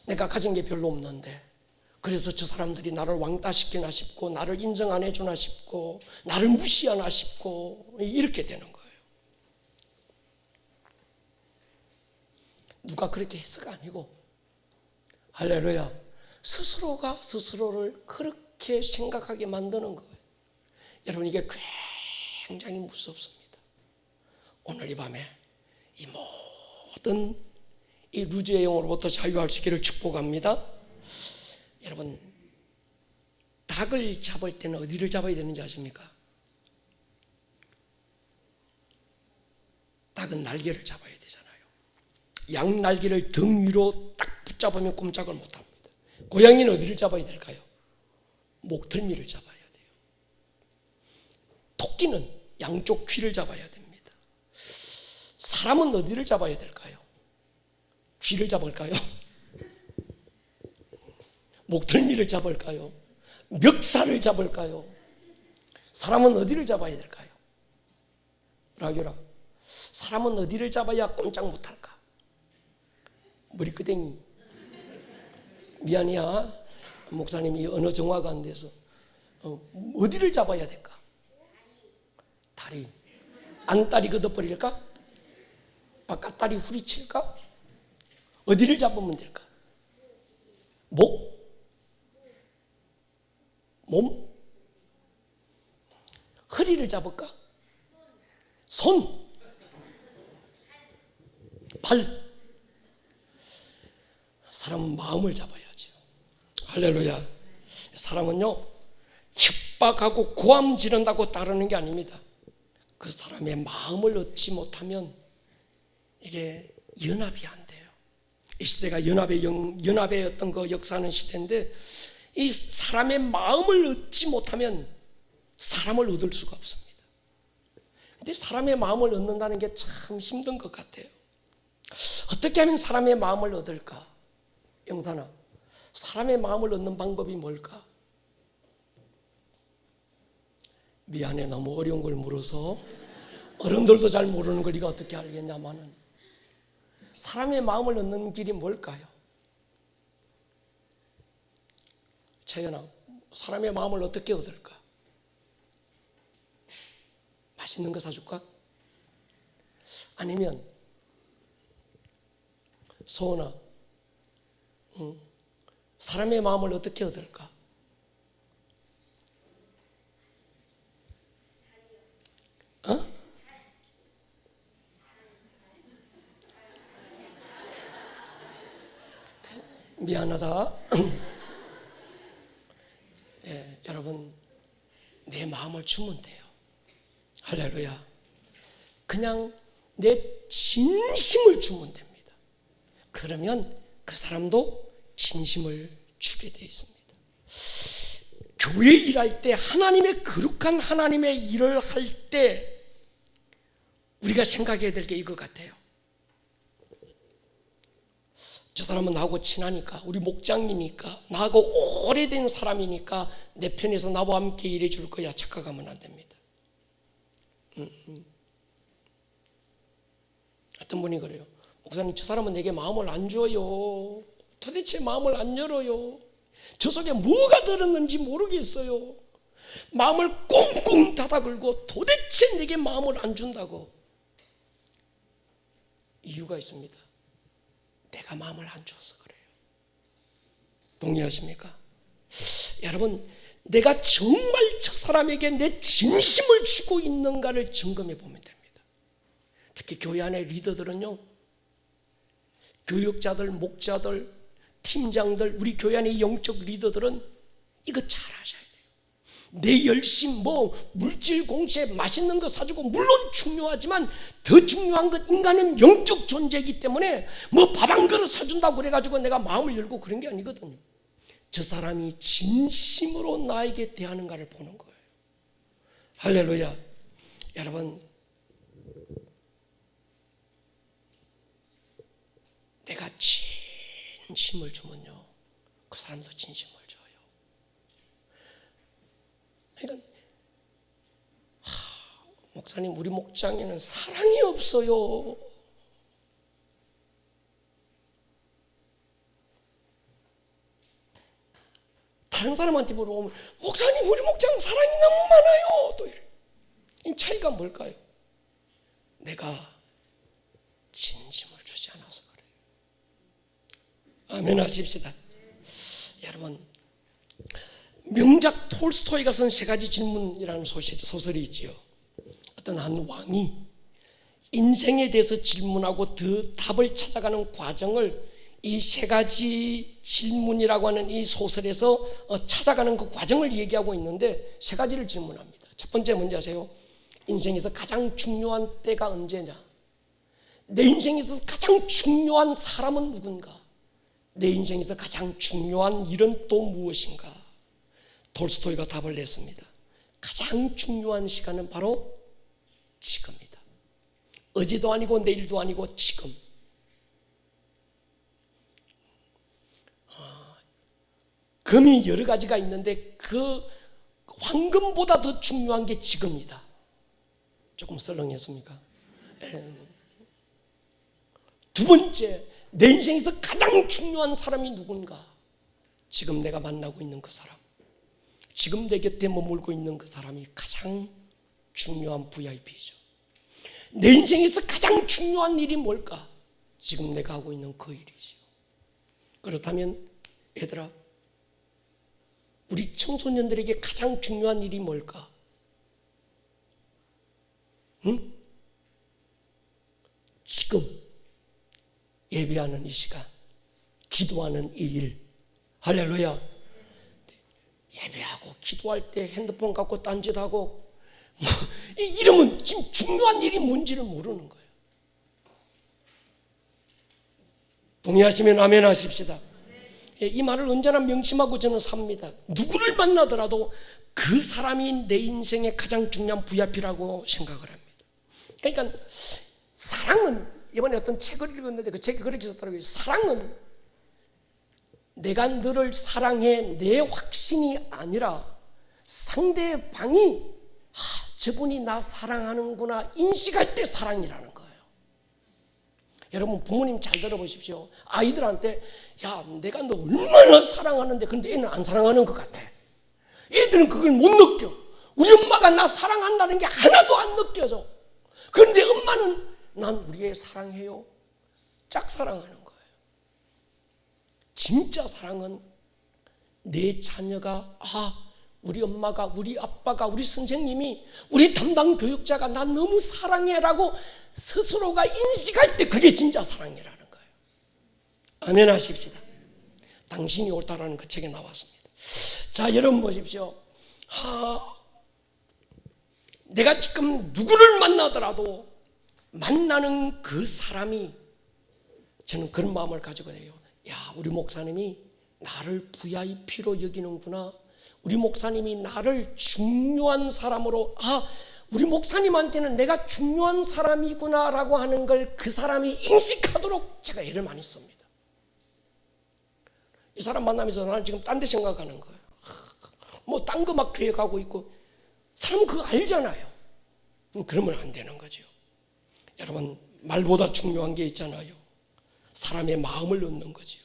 내가 가진 게 별로 없는데, 그래서 저 사람들이 나를 왕따시키나 싶고, 나를 인정 안 해주나 싶고, 나를 무시하나 싶고, 이렇게 되는 거예요. 누가 그렇게 해서가 아니고, 할렐루야, 스스로가 스스로를 그렇게 생각하게 만드는 거예요. 여러분, 이게 굉장히 무섭습니다. 오늘 이 밤에 이 모든 이 루즈의 영으로부터 자유할 수 있기를 축복합니다. 여러분, 닭을 잡을 때는 어디를 잡아야 되는지 아십니까? 닭은 날개를 잡아야 되잖아요. 양 날개를 등 위로 딱 붙잡으면 꼼짝을 못합니다. 고양이는 어디를 잡아야 될까요? 목덜미를 잡아야 돼요. 토끼는 양쪽 귀를 잡아야 됩니다. 사람은 어디를 잡아야 될까요? 귀를 잡을까요? 목덜미를 잡을까요? 멱살을 잡을까요? 사람은 어디를 잡아야 될까요? 라교라, 사람은 어디를 잡아야 꼼짝 못할까? 머리끄댕이. 미안해야, 목사님이 언어 정화가 안 돼서. 어디를 잡아야 될까? 다리. 안다리 걷어버릴까? 바깥다리 후리칠까? 어디를 잡으면 될까? 목? 몸? 허리를 잡을까? 손? 발? 사람은 마음을 잡아야죠. 할렐루야. 사람은요, 협박하고 고함 지른다고 따르는 게 아닙니다. 그 사람의 마음을 얻지 못하면 이게 연합이 안 돼요. 이 시대가 연합의 어떤 그 역사하는 시대인데, 이 사람의 마음을 얻지 못하면 사람을 얻을 수가 없습니다. 근데 사람의 마음을 얻는다는 게 참 힘든 것 같아요. 어떻게 하면 사람의 마음을 얻을까? 영산아, 사람의 마음을 얻는 방법이 뭘까? 미안해, 너무 어려운 걸 물어서. 어른들도 잘 모르는 걸 네가 어떻게 알겠냐마는, 사람의 마음을 얻는 길이 뭘까요? 채연아, 사람의 마음을 어떻게 얻을까? 맛있는 거 사줄까? 아니면 소원아, 사람의 마음을 어떻게 얻을까? 미안하다. 예, 여러분, 내 마음을 주면 돼요. 할렐루야. 그냥 내 진심을 주면 됩니다. 그러면 그 사람도 진심을 주게 되어 있습니다. 교회 일할 때, 하나님의 거룩한 하나님의 일을 할 때 우리가 생각해야 될 게 이거 같아요. 저 사람은 나하고 친하니까, 우리 목장이니까, 나하고 오래된 사람이니까 내 편에서 나와 함께 일해 줄 거야 착각하면 안 됩니다. 어떤 분이 그래요. 목사님, 저 사람은 내게 마음을 안 줘요. 도대체 마음을 안 열어요. 저 속에 뭐가 들었는지 모르겠어요. 마음을 꽁꽁 닫아걸고 도대체 내게 마음을 안 준다고. 이유가 있습니다. 내가 마음을 안 주어서 그래요. 동의하십니까? 여러분, 내가 정말 저 사람에게 내 진심을 주고 있는가를 점검해 보면 됩니다. 특히 교회 안의 리더들은요, 교육자들, 목자들, 팀장들, 우리 교회 안의 영적 리더들은 이거 잘 하셔야 돼요. 내 열심, 물질 공세, 맛있는 거 사주고 물론 중요하지만 더 중요한 건 인간은 영적 존재이기 때문에 밥 한 그릇 사준다고 그래가지고 내가 마음을 열고 그런 게 아니거든요. 저 사람이 진심으로 나에게 대하는가를 보는 거예요. 할렐루야. 여러분, 내가 진심을 주면요, 그 사람도 진심을 줘요. 그러니까 목사님, 우리 목장에는 사랑이 없어요. 다른 사람한테 물어보면 목사님, 우리 목장 사랑이 너무 많아요. 또 이래. 이 차이가 뭘까요? 내가 진심을 주지 않아서 그래요. 아멘 하십시다. 여러분, 명작 톨스토이가 쓴 세 가지 질문이라는 소설이 있지요. 어떤 한 왕이 인생에 대해서 질문하고 그 답을 찾아가는 과정을 이 세 가지 질문이라고 하는 이 소설에서 찾아가는 그 과정을 얘기하고 있는데, 세 가지를 질문합니다. 첫 번째 뭔지 아세요? 인생에서 가장 중요한 때가 언제냐? 내 인생에서 가장 중요한 사람은 누군가? 내 인생에서 가장 중요한 일은 또 무엇인가? 톨스토이가 답을 냈습니다. 가장 중요한 시간은 바로 지금이다. 어제도 아니고 내일도 아니고 지금. 금이 여러 가지가 있는데 그 황금보다 더 중요한 게 지금이다. 조금 썰렁했습니까? 두 번째, 내 인생에서 가장 중요한 사람이 누군가? 지금 내가 만나고 있는 그 사람, 지금 내 곁에 머물고 있는 그 사람이 가장 중요한 VIP죠. 내 인생에서 가장 중요한 일이 뭘까? 지금 내가 하고 있는 그 일이죠. 그렇다면 얘들아, 우리 청소년들에게 가장 중요한 일이 뭘까? 응? 지금 예배하는 이 시간, 기도하는 이 일. 할렐루야. 예배하고 기도할 때 핸드폰 갖고 딴짓하고 이러면 지금 중요한 일이 뭔지를 모르는 거예요. 동의하시면 아멘 하십시다. 이 말을 언제나 명심하고 저는 삽니다. 누구를 만나더라도 그 사람이 내 인생의 가장 중요한 VIP라고 생각을 합니다. 그러니까 사랑은, 이번에 어떤 책을 읽었는데 그 책이 그렇게 썼더라고요. 사랑은 내가 너를 사랑해 내 확신이 아니라 상대방이 저분이 나 사랑하는구나 인식할 때 사랑이라는 거예요. 여러분, 부모님 잘 들어보십시오. 아이들한테 야, 내가 너 얼마나 사랑하는데 근데 애는 안 사랑하는 것 같아. 애들은 그걸 못 느껴. 우리 엄마가 나 사랑한다는 게 하나도 안 느껴져. 그런데 엄마는 난 우리 애 사랑해요. 짝사랑하는 거예요. 진짜 사랑은 내 자녀가 우리 엄마가, 우리 아빠가, 우리 선생님이, 우리 담당 교육자가 나 너무 사랑해라고 스스로가 인식할 때 그게 진짜 사랑이라는 거예요. 아멘 하십시다. 당신이 옳다라는 그 책에 나왔습니다. 자, 여러분 보십시오. 내가 지금 누구를 만나더라도 만나는 그 사람이 저는 그런 마음을 가지거든요. 야, 우리 목사님이 나를 VIP로 여기는구나. 우리 목사님이 나를 중요한 사람으로, 우리 목사님한테는 내가 중요한 사람이구나라고 하는 걸 그 사람이 인식하도록 제가 애를 많이 씁니다. 이 사람 만나면서 나는 지금 딴 데 생각하는 거예요. 뭐 딴 거 막 계획하고 있고, 사람은 그거 알잖아요. 그러면 안 되는 거죠. 여러분, 말보다 중요한 게 있잖아요. 사람의 마음을 얻는 거죠.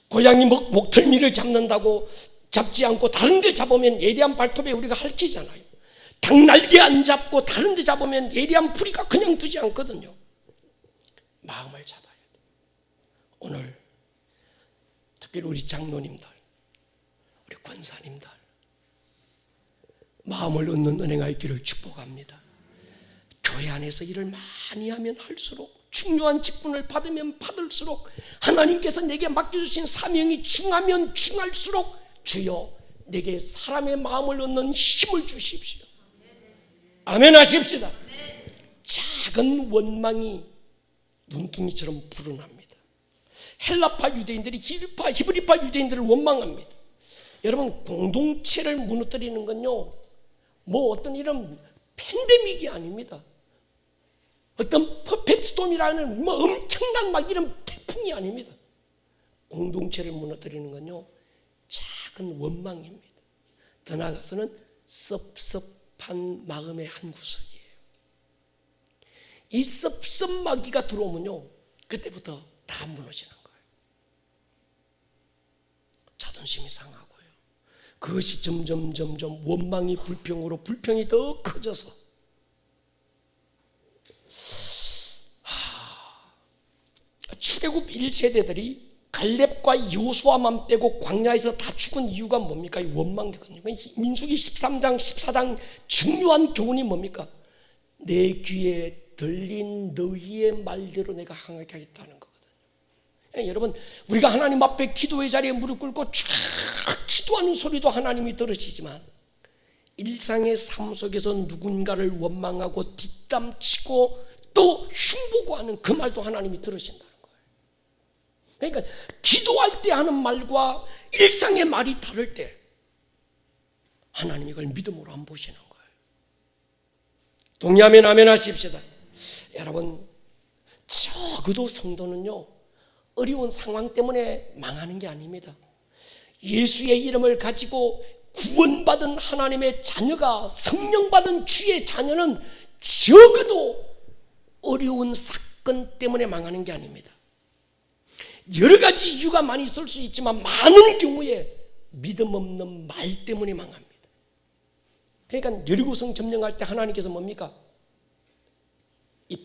고양이 목덜미를 잡는다고 잡지 않고 다른 데 잡으면 예리한 발톱에 우리가 핥히잖아요. 닭 날개 안 잡고 다른 데 잡으면 예리한 부리가 그냥 두지 않거든요. 마음을 잡아야 돼요. 오늘 특별히 우리 장로님들, 우리 권사님들, 마음을 얻는 은혜가 있기를 축복합니다. 교회 안에서 일을 많이 하면 할수록, 중요한 직분을 받으면 받을수록, 하나님께서 내게 맡겨주신 사명이 중하면 중할수록 주여 내게 사람의 마음을 얻는 힘을 주십시오. 아멘 하십시다. 작은 원망이 눈둥이처럼 불어납니다. 헬라파 유대인들이 히브리파 유대인들을 원망합니다. 여러분, 공동체를 무너뜨리는 건요, 뭐 어떤 이런 팬데믹이 아닙니다. 어떤 퍼펙트 스톰이라는 뭐 엄청난 막 이런 태풍이 아닙니다. 공동체를 무너뜨리는 건요, 작은 원망입니다. 더 나아가서는 섭섭한 마음의 한 구석이에요. 이 섭섭마귀가 들어오면요, 그때부터 다 무너지는 거예요. 자존심이 상하고요. 그것이 점점 원망이 불평으로, 불평이 더 커져서 출애굽 1세대들이 갈렙과 여호수아만 빼고 광야에서 다 죽은 이유가 뭡니까? 이 원망이거든요. 민수기 13장 14장 중요한 교훈이 뭡니까? 내 귀에 들린 너희의 말대로 내가 행하게 하겠다는 거거든요. 여러분, 우리가 하나님 앞에 기도의 자리에 무릎 꿇고 쫙 기도하는 소리도 하나님이 들으시지만, 일상의 삶 속에서 누군가를 원망하고 뒷담치고 또 흉보고하는 그 말도 하나님이 들으신다는 거예요. 그러니까 기도할 때 하는 말과 일상의 말이 다를 때 하나님이 이걸 믿음으로 안 보시는 거예요. 동의하면 아멘 하십시다. 여러분, 적어도 성도는요, 어려운 상황 때문에 망하는 게 아닙니다. 예수의 이름을 가지고 구원받은 하나님의 자녀가, 성령받은 주의 자녀는 적어도 어려운 사건 때문에 망하는 게 아닙니다. 여러 가지 이유가 많이 있을 수 있지만 많은 경우에 믿음 없는 말 때문에 망합니다. 그러니까 여리고성 점령할 때 하나님께서 뭡니까? 입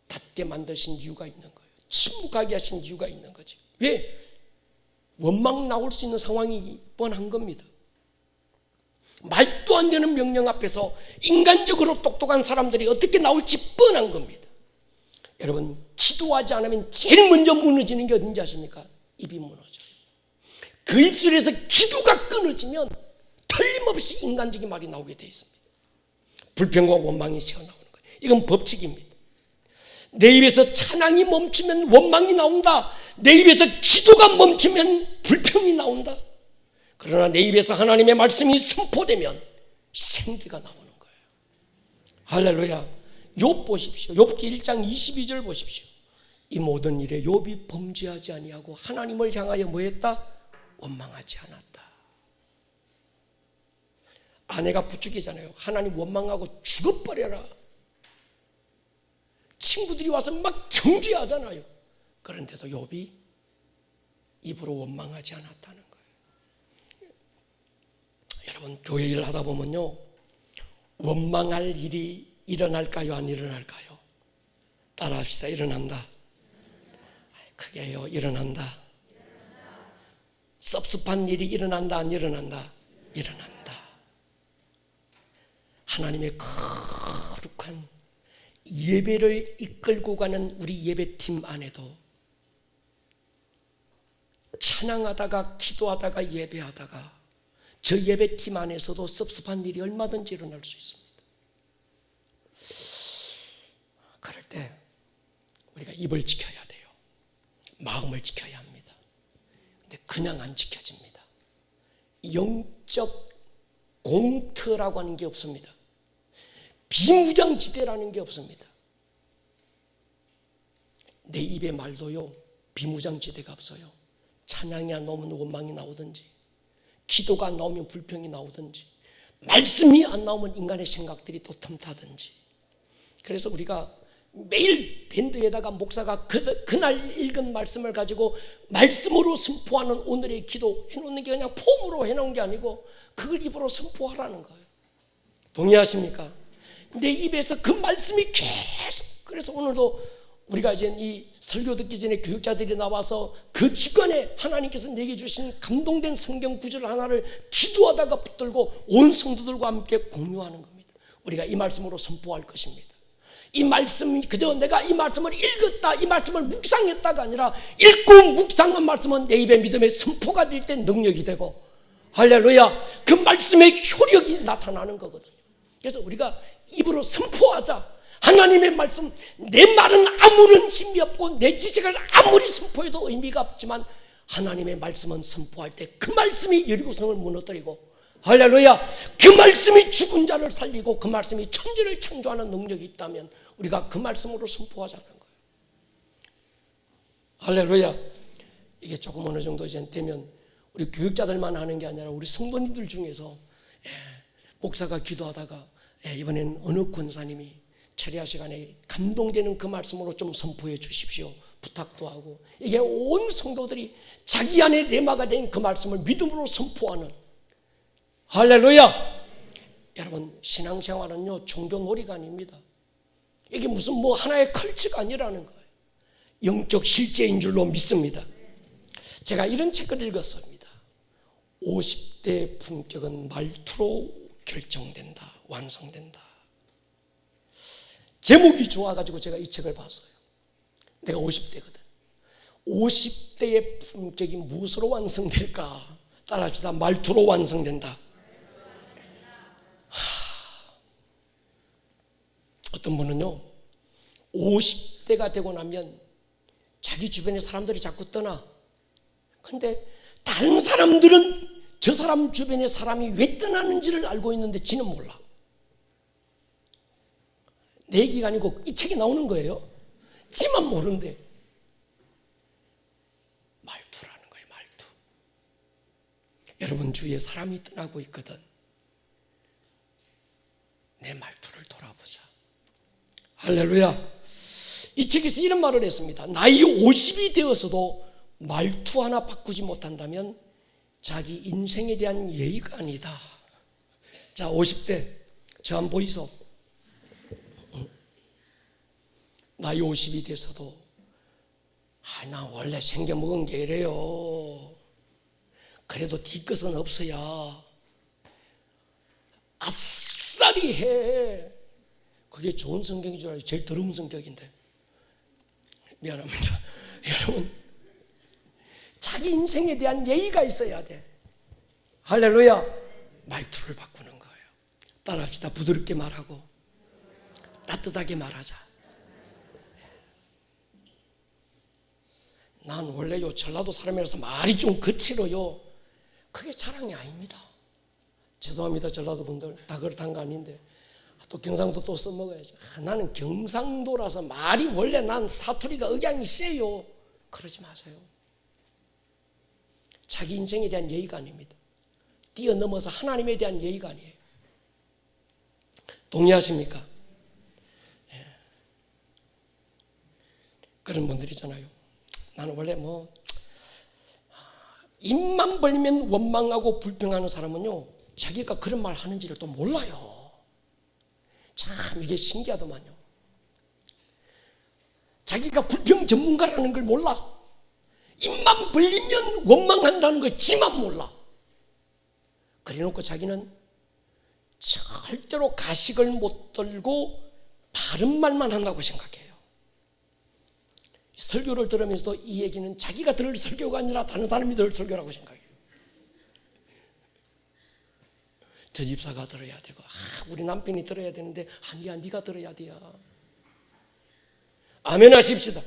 닫게 만드신 이유가 있는 거예요. 침묵하게 하신 이유가 있는 거지. 왜? 원망 나올 수 있는 상황이 뻔한 겁니다. 말도 안 되는 명령 앞에서 인간적으로 똑똑한 사람들이 어떻게 나올지 뻔한 겁니다. 여러분, 기도하지 않으면 제일 먼저 무너지는 게 어딘지 아십니까? 입이 무너져요. 그 입술에서 기도가 끊어지면 틀림없이 인간적인 말이 나오게 되어 있습니다. 불평과 원망이 새어나오는 거예요. 이건 법칙입니다. 내 입에서 찬양이 멈추면 원망이 나온다. 내 입에서 기도가 멈추면 불평이 나온다. 그러나 내 입에서 하나님의 말씀이 선포되면 생기가 나오는 거예요. 할렐루야. 욥 보십시오. 욥기 1장 22절 보십시오. 이 모든 일에 욥이 범죄하지 아니하고 하나님을 향하여 뭐했다? 원망하지 않았다. 아내가 부추기잖아요. 하나님 원망하고 죽어버려라. 친구들이 와서 막 정죄하잖아요. 그런데도 욥이 입으로 원망하지 않았다는 거예요. 여러분, 교회 일을 하다 보면요, 원망할 일이 일어날까요? 안 일어날까요? 따라합시다. 일어난다. 크게요. 일어난다. 섭섭한 일이 일어난다. 안 일어난다? 일어난다. 하나님의 거룩한 예배를 이끌고 가는 우리 예배팀 안에도 찬양하다가 기도하다가 예배하다가 저 예배팀 안에서도 섭섭한 일이 얼마든지 일어날 수 있습니다. 그럴 때 우리가 입을 지켜야 돼요. 마음을 지켜야 합니다. 근데 그냥 안 지켜집니다. 영적 공터라고 하는 게 없습니다. 비무장지대라는 게 없습니다. 내 입의 말도요, 비무장지대가 없어요. 찬양이 안 나오면 원망이 나오든지, 기도가 안 나오면 불평이 나오든지, 말씀이 안 나오면 인간의 생각들이 또 틈타든지. 그래서 우리가 매일 밴드에다가 목사가 그날 읽은 말씀을 가지고 말씀으로 선포하는 오늘의 기도 해놓는 게 그냥 폼으로 해놓은 게 아니고 그걸 입으로 선포하라는 거예요. 동의하십니까? 내 입에서 그 말씀이 계속. 그래서 오늘도 우리가 이제 이 설교 듣기 전에 교육자들이 나와서 그 주간에 하나님께서 내게 주신 감동된 성경 구절 하나를 기도하다가 붙들고 온 성도들과 함께 공유하는 겁니다. 우리가 이 말씀으로 선포할 것입니다. 이 말씀이 그저 내가 이 말씀을 읽었다, 이 말씀을 묵상했다가 아니라 읽고 묵상한 말씀은 내 입에 믿음의 선포가 될 때 능력이 되고, 할렐루야, 그 말씀의 효력이 나타나는 거거든요. 그래서 우리가 입으로 선포하자. 하나님의 말씀, 내 말은 아무런 힘이 없고 내 지식을 아무리 선포해도 의미가 없지만 하나님의 말씀은 선포할 때 그 말씀이 여리고성을 무너뜨리고, 할렐루야, 그 말씀이 죽은 자를 살리고 그 말씀이 천지를 창조하는 능력이 있다면 우리가 그 말씀으로 선포하자는 거예요. 할렐루야. 이게 조금 어느 정도 이제 되면 우리 교육자들만 하는 게 아니라 우리 성도님들 중에서 목사가 기도하다가 이번에는 어느 권사님이 철야 시간에 감동되는 그 말씀으로 좀 선포해 주십시오 부탁도 하고, 이게 온 성도들이 자기 안에 레마가 된 그 말씀을 믿음으로 선포하는, 할렐루야. 여러분, 신앙생활은요 종교놀이가 아닙니다. 이게 무슨 뭐 하나의 컬처가 아니라는 거예요. 영적 실제인 줄로 믿습니다. 제가 이런 책을 읽었습니다. 50대 품격은 말투로 결정된다, 완성된다. 제목이 좋아가지고 제가 이 책을 봤어요. 내가 50대거든. 50대의 품격이 무엇으로 완성될까? 따라합시다. 말투로 완성된다. 어떤 분은요 50대가 되고 나면 자기 주변의 사람들이 자꾸 떠나. 그런데 다른 사람들은 저 사람 주변의 사람이 왜 떠나는지를 알고 있는데 지는 몰라. 내 얘기가 아니고 이 책에 나오는 거예요. 지만 모르는데. 말투라는 거예요. 말투. 여러분 주위에 사람이 떠나고 있거든. 내 말투를 돌아보자. 할렐루야. 이 책에서 이런 말을 했습니다. 나이 50이 되어서도 말투 하나 바꾸지 못한다면 자기 인생에 대한 예의가 아니다. 자, 50대 저 안 보이소? 나이 50이 돼서도 나 원래 생겨먹은 게 이래요. 그래도 뒤끝은 없어야 아싸리 해. 그게 좋은 성경인 줄 알아요. 제일 더러운 성격인데. 미안합니다. 여러분, 자기 인생에 대한 예의가 있어야 돼. 할렐루야. 말투를 바꾸는 거예요. 따라합시다. 부드럽게 말하고 따뜻하게 말하자. 난 원래요 전라도 사람이라서 말이 좀 거칠어요. 그게 자랑이 아닙니다. 죄송합니다. 전라도 분들 다 그렇다는 거 아닌데 또 경상도 또 써먹어야지. 나는 경상도라서 말이 원래 난 사투리가 억양이 세요. 그러지 마세요. 자기 인생에 대한 예의가 아닙니다. 뛰어넘어서 하나님에 대한 예의가 아니에요. 동의하십니까? 예. 그런 분들이잖아요. 나는 원래 입만 벌리면 원망하고 불평하는 사람은요 자기가 그런 말 하는지를 또 몰라요. 참 이게 신기하더만요. 자기가 불평 전문가라는 걸 몰라. 입만 벌리면 원망한다는 걸 지만 몰라. 그래놓고 자기는 절대로 가식을 못 들고 바른 말만 한다고 생각해요. 설교를 들으면서도 이 얘기는 자기가 들을 설교가 아니라 다른 사람이 들을 설교라고 생각해요. 저 집사가 들어야 되고 우리 남편이 들어야 되는데 아니야 네가 들어야 돼요. 아멘 하십시다.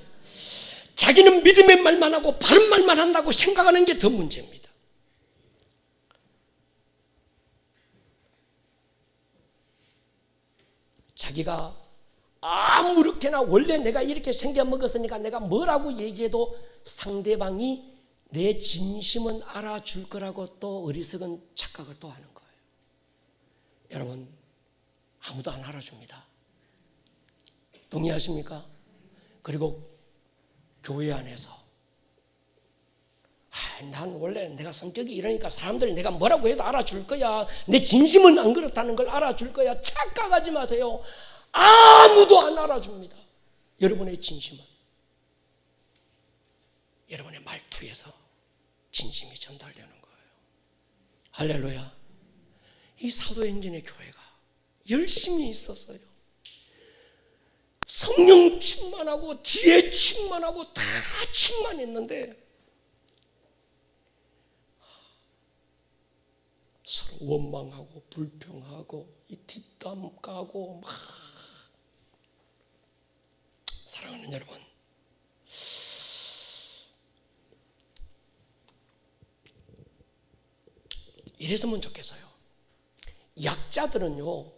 자기는 믿음의 말만 하고 바른 말만 한다고 생각하는 게 더 문제입니다. 자기가 아무렇게나 원래 내가 이렇게 생겨 먹었으니까 내가 뭐라고 얘기해도 상대방이 내 진심은 알아줄 거라고 또 어리석은 착각을 또 하는 거예요. 여러분, 아무도 안 알아줍니다. 동의하십니까? 그리고 교회 안에서 난 원래 내가 성격이 이러니까 사람들이 내가 뭐라고 해도 알아줄 거야, 내 진심은 안 그렇다는 걸 알아줄 거야. 착각하지 마세요. 아무도 안 알아줍니다. 여러분의 진심은 여러분의 말투에서 진심이 전달되는 거예요. 할렐루야. 이 사도행전의 교회가 열심히 있었어요. 성령 충만하고 지혜 충만하고 다 충만했는데 서로 원망하고 불평하고 이 뒷담 까고 막. 사랑하는 여러분, 이랬으면 좋겠어요. 약자들은요,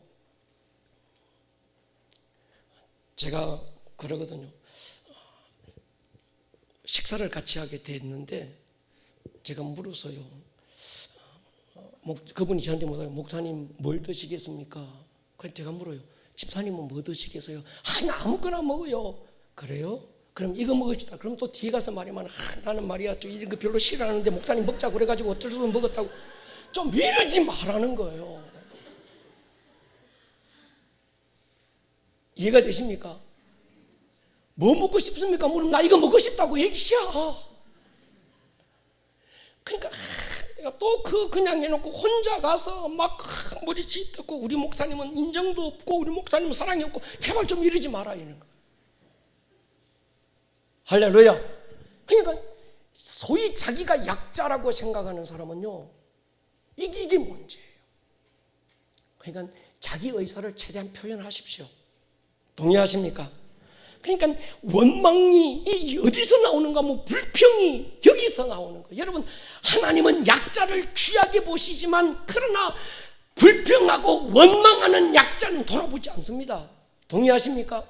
제가 그러거든요. 식사를 같이 하게 됐는데 제가 물었어요. 그분이 저한테 물어요. 목사님 뭘 드시겠습니까? 그래서 제가 물어요. 집사님은 뭐 드시겠어요? 나 아무거나 먹어요. 그래요? 그럼 이거 먹읍시다. 그럼 또 뒤에 가서 말이면 나는 말이야 이런 거 별로 싫어하는데 목사님 먹자고 그래가지고 어쩔 수 없이 먹었다고. 좀 이러지 말라는 거예요. 이해가 되십니까? 뭐 먹고 싶습니까? 물으면 나 이거 먹고 싶다고 얘기야. 그러니까 내가 또 그냥 해놓고 혼자 가서 막 머리 찢고 우리 목사님은 인정도 없고 우리 목사님은 사랑이 없고 제발 좀 이러지 마라 이런 거. 할렐루야. 그러니까 소위 자기가 약자라고 생각하는 사람은요, 이게 문제예요. 그러니까 자기 의사를 최대한 표현하십시오. 동의하십니까? 그러니까 원망이 어디서 나오는가? 뭐 불평이 여기서 나오는 거예요. 여러분, 하나님은 약자를 귀하게 보시지만 그러나 불평하고 원망하는 약자는 돌아보지 않습니다. 동의하십니까?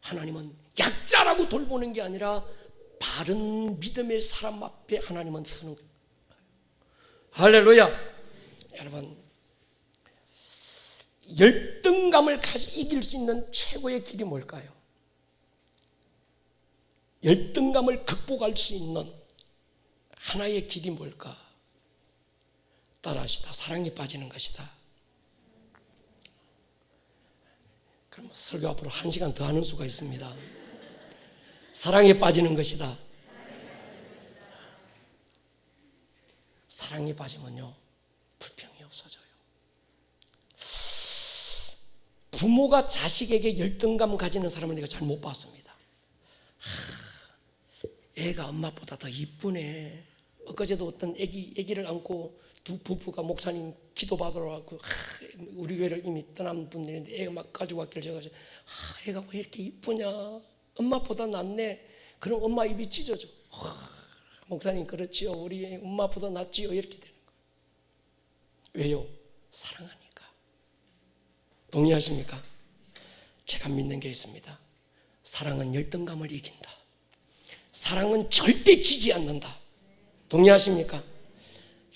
하나님은 약자라고 돌보는 게 아니라 바른 믿음의 사람 앞에 하나님은 서는 거예요. 할렐루야. 여러분, 열등감을 이길 수 있는 최고의 길이 뭘까요? 열등감을 극복할 수 있는 하나의 길이 뭘까? 따라하시다. 사랑에 빠지는 것이다. 그럼 설교 앞으로 1시간 더 하는 수가 있습니다. 사랑에 빠지는 것이다. 사랑에 빠지면요, 불평이 없어져요. 부모가 자식에게 열등감 가지는 사람을 내가 잘 못 봤습니다. 애가 엄마보다 더 이쁘네. 엊그제도 어떤 애기를 안고 두 부부가 목사님 기도받으러 왔고, 우리 교회를 이미 떠난 분들인데 애가 막 가지고 왔길래 제가 애가 왜 이렇게 이쁘냐, 엄마보다 낫네. 그럼 엄마 입이 찢어져. 목사님 그렇지요, 우리 엄마보다 낫지요, 이렇게 되는 거예요. 왜요? 사랑하니까. 동의하십니까? 제가 믿는 게 있습니다. 사랑은 열등감을 이긴다. 사랑은 절대 지지 않는다. 동의하십니까?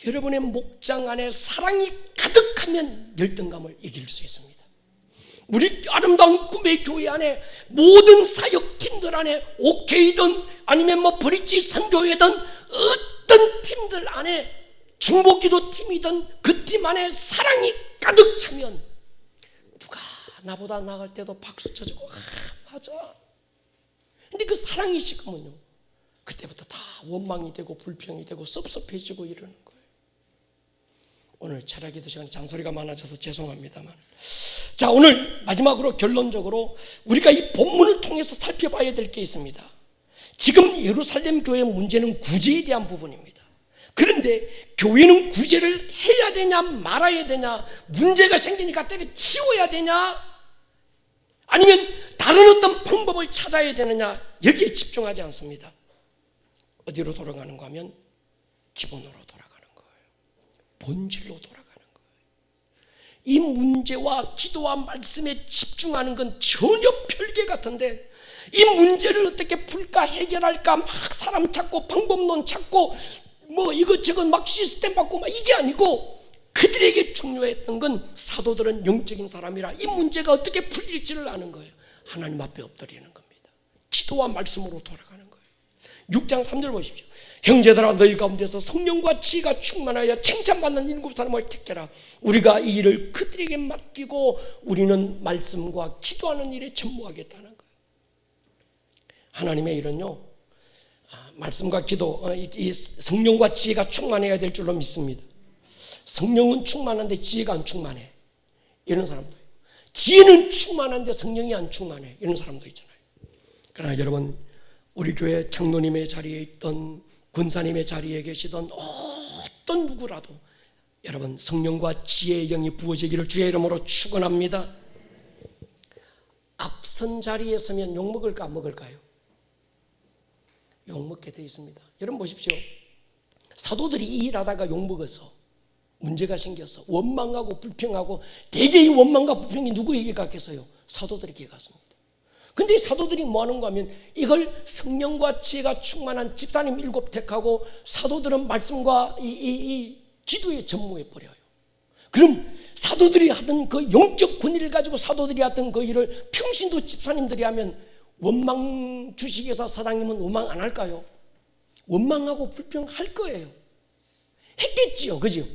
여러분의 목장 안에 사랑이 가득하면 열등감을 이길 수 있습니다. 우리 아름다운 꿈의 교회 안에 모든 사역팀들 안에 OK든 아니면 뭐 브릿지 선교회든 어떤 팀들 안에 중보기도 팀이든 그 팀 안에 사랑이 가득 차면 누가 나보다 나갈 때도 박수 쳐주고 맞아. 근데 그 사랑이 식으면요, 그때부터 다 원망이 되고 불평이 되고 섭섭해지고 이러는 거예요. 오늘 철학기도 시간에 잔소리가 많아져서 죄송합니다만, 자, 오늘 마지막으로 결론적으로 우리가 이 본문을 통해서 살펴봐야 될 게 있습니다. 지금 예루살렘 교회의 문제는 구제에 대한 부분입니다. 그런데 교회는 구제를 해야 되냐 말아야 되냐, 문제가 생기니까 때려치워야 되냐, 아니면 다른 어떤 방법을 찾아야 되느냐, 여기에 집중하지 않습니다. 어디로 돌아가는가 하면 기본으로 돌아가는 거예요. 본질로 돌아가는 거예요. 이 문제와 기도와 말씀에 집중하는 건 전혀 별개 같은데, 이 문제를 어떻게 풀까, 해결할까, 막 사람 찾고 방법론 찾고 뭐 이것저것 막 시스템 받고 막 이게 아니고, 그들에게 중요했던 건 사도들은 영적인 사람이라 이 문제가 어떻게 풀릴지를 아는 거예요. 하나님 앞에 엎드리는 겁니다. 기도와 말씀으로 돌아가는 거예요. 6장 3절 보십시오. 형제들아, 너희 가운데서 성령과 지혜가 충만하여 칭찬받는 7 사람을 택해라. 우리가 이 일을 그들에게 맡기고 우리는 말씀과 기도하는 일에 전무하겠다는 거예요. 하나님의 일은요, 말씀과 기도, 이 성령과 지혜가 충만해야 될 줄로 믿습니다. 성령은 충만한데 지혜가 안 충만해, 이런 사람도 있고, 지혜는 충만한데 성령이 안 충만해, 이런 사람도 있잖아요. 그러나 여러분, 우리 교회 장로님의 자리에 있던, 군사님의 자리에 계시던 어떤 누구라도 여러분, 성령과 지혜의 영이 부어지기를 주의 이름으로 축원합니다. 앞선 자리에 서면 욕먹을까 안 먹을까요? 욕먹게 되어 있습니다. 여러분 보십시오. 사도들이 이 일하다가 욕먹어서 문제가 생겨서 원망하고 불평하고, 대개 이 원망과 불평이 누구에게 갔겠어요? 사도들에게 갔습니다. 근데 이 사도들이 뭐 하는가 하면 이걸 성령과 지혜가 충만한 집사님 7 택하고, 사도들은 말씀과 이 기도에 전무해 버려요. 그럼 사도들이 하던 그 영적 권위를 가지고 사도들이 하던 그 일을 평신도 집사님들이 하면 원망 주식회사 사장님은 원망 안 할까요? 원망하고 불평할 거예요. 했겠지요, 그죠?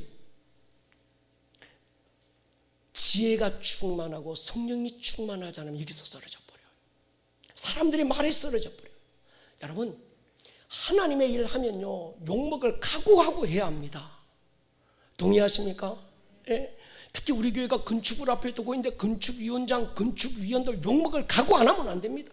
지혜가 충만하고 성령이 충만하지 않으면 여기서 쓰러져 버려요. 사람들이 말에 쓰러져 버려요. 여러분, 하나님의 일을 하면요, 욕먹을 각오하고 해야 합니다. 동의하십니까? 예? 특히 우리 교회가 건축을 앞에 두고 있는데 건축위원장, 건축위원들 욕먹을 각오 안 하면 안 됩니다.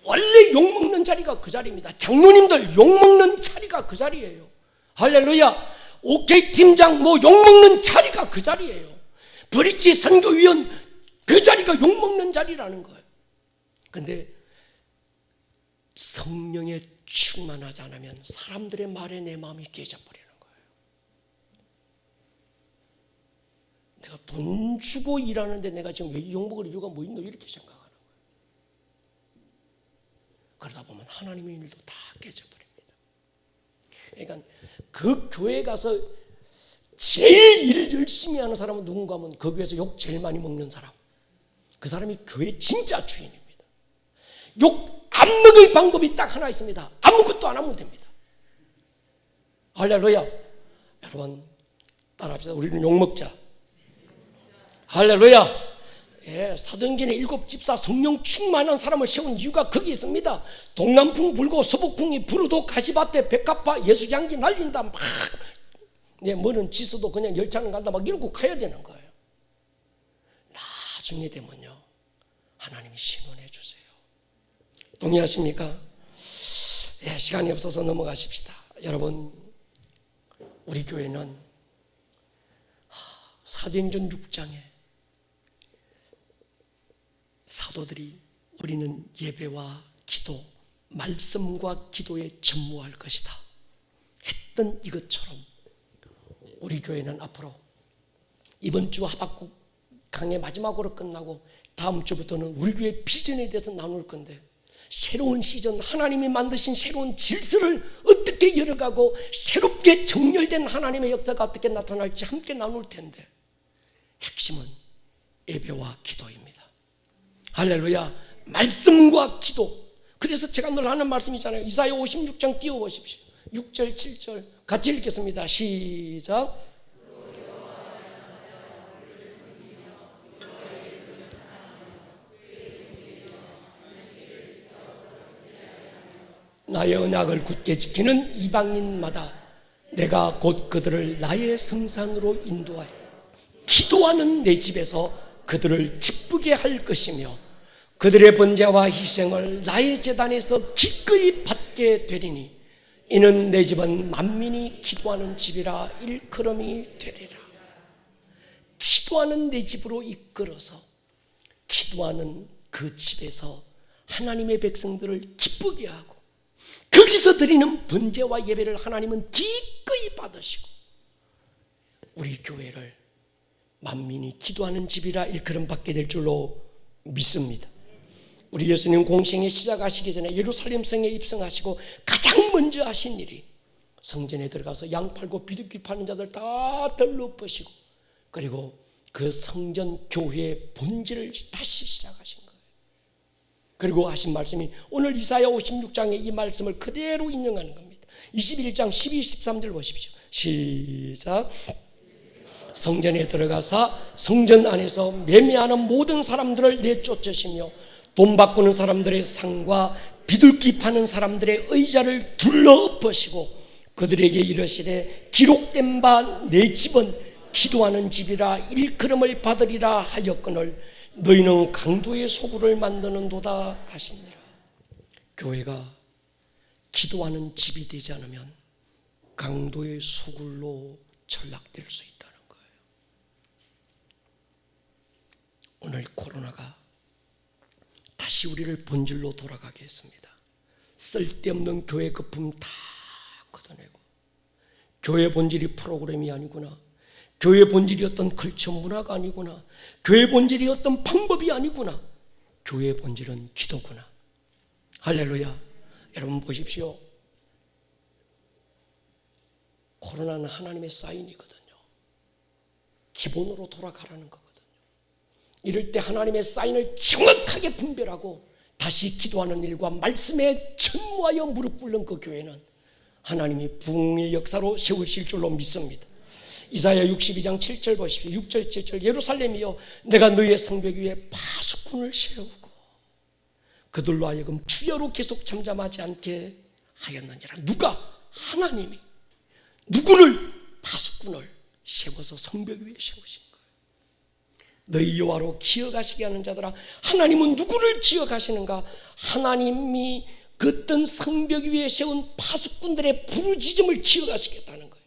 원래 욕먹는 자리가 그 자리입니다. 장로님들 욕먹는 자리가 그 자리예요. 할렐루야. OK 팀장 뭐 욕먹는 자리가 그 자리예요. 브릿지 선교위원 그 자리가 욕먹는 자리라는 거예요. 그런데 성령에 충만하지 않으면 사람들의 말에 내 마음이 깨져버리는 거예요. 내가 돈 주고 일하는데 내가 지금 왜 욕먹을 이유가 뭐 있노, 이렇게 생각하는 거예요. 그러다 보면 하나님의 일도 다 깨져버립니다. 그러니까 그 교회 가서 제일 일을 열심히 하는 사람은 누군가 하면 그 교회에서 욕 제일 많이 먹는 사람, 그 사람이 교회 진짜 주인입니다. 욕 안 먹을 방법이 딱 하나 있습니다. 아무것도 안 하면 됩니다. 할렐루야. 여러분 따라합시다. 우리는 욕 먹자. 할렐루야. 예, 사도행전에 7 집사 성령 충만한 사람을 세운 이유가 거기 있습니다. 동남풍 불고 서북풍이 불어도 가시밭에 백합화 예수향기 날린다. 막 예, 뭐는 지수도 그냥 열차는 간다 막 이러고 가야 되는 거예요. 나중에 되면요, 하나님이 신원해 주세요. 동의하십니까? 예, 시간이 없어서 넘어가십시다. 여러분, 우리 교회는 사도행전 6장에 사도들이 우리는 예배와 기도, 말씀과 기도에 전무할 것이다 했던 이것처럼, 우리 교회는 앞으로 이번 주 하박국 강의 마지막으로 끝나고 다음 주부터는 우리 교회 비전에 대해서 나눌 건데, 새로운 시즌, 하나님이 만드신 새로운 질서를 어떻게 열어가고 새롭게 정렬된 하나님의 역사가 어떻게 나타날지 함께 나눌 텐데, 핵심은 예배와 기도입니다. 할렐루야. 말씀과 기도. 그래서 제가 늘 하는 말씀이잖아요. 이사야 56장 띄워보십시오. 6절 7절 같이 읽겠습니다. 시작. 나의 언약을 굳게 지키는 이방인마다 내가 곧 그들을 나의 성산으로 인도하여 기도하는 내 집에서 그들을 기쁘게 할 것이며, 그들의 번제와 희생을 나의 제단에서 기꺼이 받게 되리니 이는 내 집은 만민이 기도하는 집이라 일컬음이 되리라. 기도하는 내 집으로 이끌어서 기도하는 그 집에서 하나님의 백성들을 기쁘게 하고 거기서 드리는 번제와 예배를 하나님은 기꺼이 받으시고 우리 교회를 만민이 기도하는 집이라 일컬음 받게 될 줄로 믿습니다. 우리 예수님 공생에 시작하시기 전에 예루살렘 성에 입성하시고 가장 먼저 하신 일이 성전에 들어가서 양 팔고 비둘기 파는 자들 다 덜러엎으시고 그리고 그 성전 교회의 본질을 다시 시작하신 거예요. 그리고 하신 말씀이 오늘 이사야 56장의 이 말씀을 그대로 인용하는 겁니다. 21장 12, 13절 보십시오. 시작. 성전에 들어가서 성전 안에서 매매하는 모든 사람들을 내쫓으시며 돈 바꾸는 사람들의 상과 비둘기 파는 사람들의 의자를 둘러엎으시고 그들에게 이르시되 기록된 바 내 집은 기도하는 집이라 일컬음을 받으리라 하였거늘 너희는 강도의 소굴을 만드는도다 하시니라. 교회가 기도하는 집이 되지 않으면 강도의 소굴로 전락될 수 있다는 거예요. 오늘 코로나가 다시 우리를 본질로 돌아가게 했습니다. 쓸데없는 교회 거품 다 걷어내고 교회 본질이 프로그램이 아니구나, 교회 본질이 어떤 컬처 문화가 아니구나, 교회 본질이 어떤 방법이 아니구나, 교회 본질은 기도구나. 할렐루야. 여러분 보십시오. 코로나는 하나님의 사인이거든요. 기본으로 돌아가라는 거거든요. 이럴 때 하나님의 사인을 정확하게 분별하고 다시 기도하는 일과 말씀에 전무하여 무릎 꿇는 그 교회는 하나님이 부흥의 역사로 세우실 줄로 믿습니다. 이사야 62장 7절 보십시오. 6절 7절 예루살렘이여 내가 너희의 성벽 위에 파수꾼을 세우고 그들로 하여금 주여로 계속 잠잠하지 않게 하였느니라. 누가? 하나님이 누구를? 파수꾼을 세워서 성벽 위에 세우신 거예요. 너희 여호와로 기억하시게 하는 자들아, 하나님은 누구를 기억하시는가? 하나님이 그 어떤 성벽 위에 세운 파수꾼들의 부르짖음을 기억하시겠다는 거예요.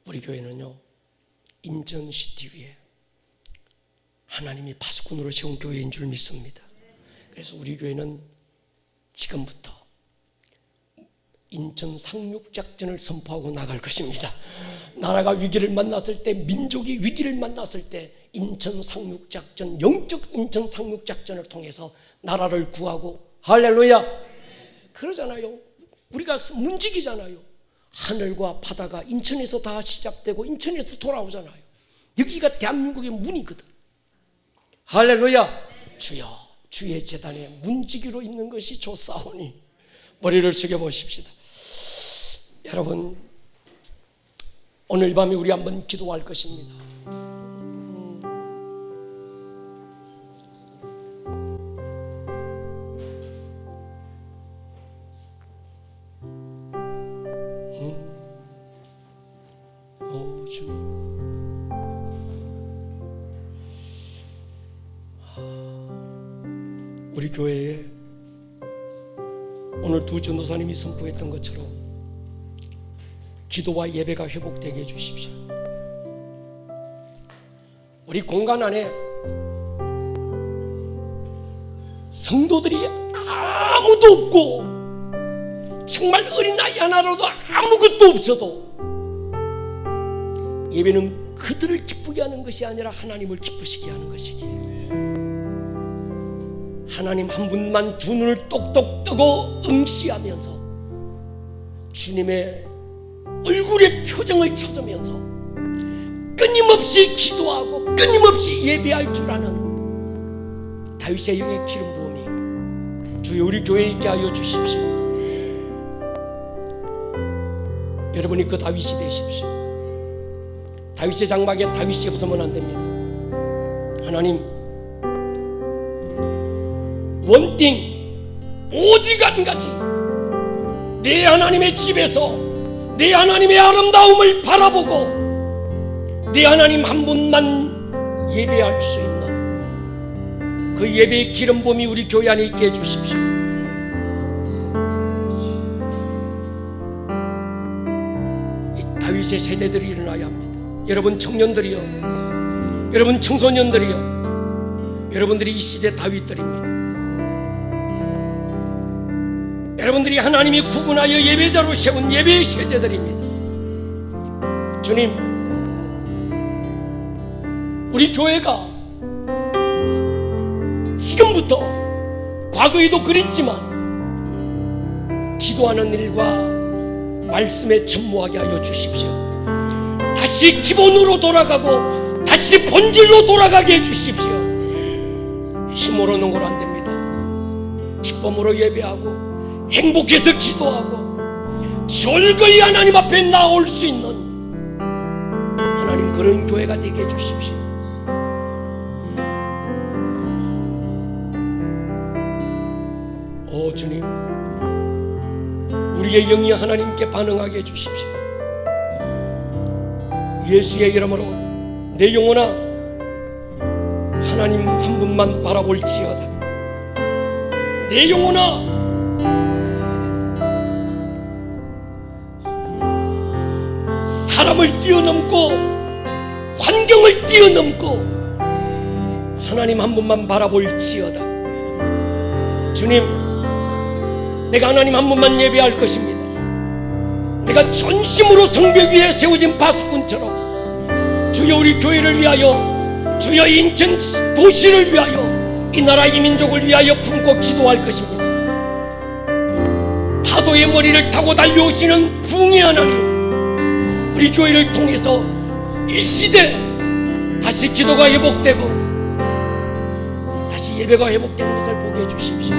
우리 교회는요, 인천시티 위에 하나님이 파수꾼으로 세운 교회인 줄 믿습니다. 그래서 우리 교회는 지금부터 인천 상륙작전을 선포하고 나갈 것입니다. 나라가 위기를 만났을 때, 민족이 위기를 만났을 때 인천 상륙작전, 영적 인천 상륙작전을 통해서 나라를 구하고, 할렐루야, 그러잖아요. 우리가 문직이잖아요. 하늘과 바다가 인천에서 다 시작되고 인천에서 돌아오잖아요. 여기가 대한민국의 문이거든. 할렐루야. 주여, 주의 제단에 문지기로 있는 것이 좋사오니 머리를 숙여보십시다. 여러분, 오늘 밤에 우리 한번 기도할 것입니다. 주님, 우리 교회에 오늘 두 전도사님이 선포했던 것처럼 기도와 예배가 회복되게 해주십시오. 우리 공간 안에 성도들이 아무도 없고 정말 어린아이 하나라도 아무것도 없어도 예배는 그들을 기쁘게 하는 것이 아니라 하나님을 기쁘시게 하는 것이기에 하나님 한 분만 두 눈을 똑똑 뜨고 응시하면서 주님의 얼굴의 표정을 찾으면서 끊임없이 기도하고 끊임없이 예배할 줄 아는 다윗의 영의 기름 부음이 주여 우리 교회에 있게 하여 주십시오. 여러분이 그 다윗이 되십시오. 다윗의 장막에 다윗이 없으면 안 됩니다. 하나님, 원띵 오직 한 가지, 내 하나님의 집에서 내 하나님의 아름다움을 바라보고 내 하나님 한 분만 예배할 수 있는 그 예배의 기름 부음이 우리 교회 안에 있게 해주십시오. 이 다윗의 세대들이 일어나야 합니다. 여러분 청년들이요, 여러분 청소년들이요, 여러분들이 이 시대 다윗들입니다. 여러분들이 하나님이 구분하여 예배자로 세운 예배의 세대들입니다. 주님, 우리 교회가 지금부터, 과거에도 그랬지만 기도하는 일과 말씀에 전무하게 하여 주십시오. 다시 기본으로 돌아가고 다시 본질로 돌아가게 해주십시오. 힘으로는 걸 안 됩니다. 기쁨으로 예배하고 행복해서 기도하고 즐거이 하나님 앞에 나올 수 있는 하나님, 그런 교회가 되게 해주십시오. 오 주님, 우리의 영이 하나님께 반응하게 해주십시오. 예수의 이름으로 내 영혼아, 하나님 한 분만 바라볼지어다. 내 영혼아, 사람을 뛰어넘고 환경을 뛰어넘고 하나님 한 분만 바라볼지어다. 주님, 내가 하나님 한 분만 예배할 것입니다. 내가 전심으로 성벽 위에 세워진 파수꾼처럼 주여 우리 교회를 위하여, 주여 인천 도시를 위하여, 이 나라 이 민족을 위하여 품고 기도할 것입니다. 파도의 머리를 타고 달려오시는 부흥의 하나님, 우리 교회를 통해서 이 시대 다시 기도가 회복되고 다시 예배가 회복되는 것을 보게 해주십시오.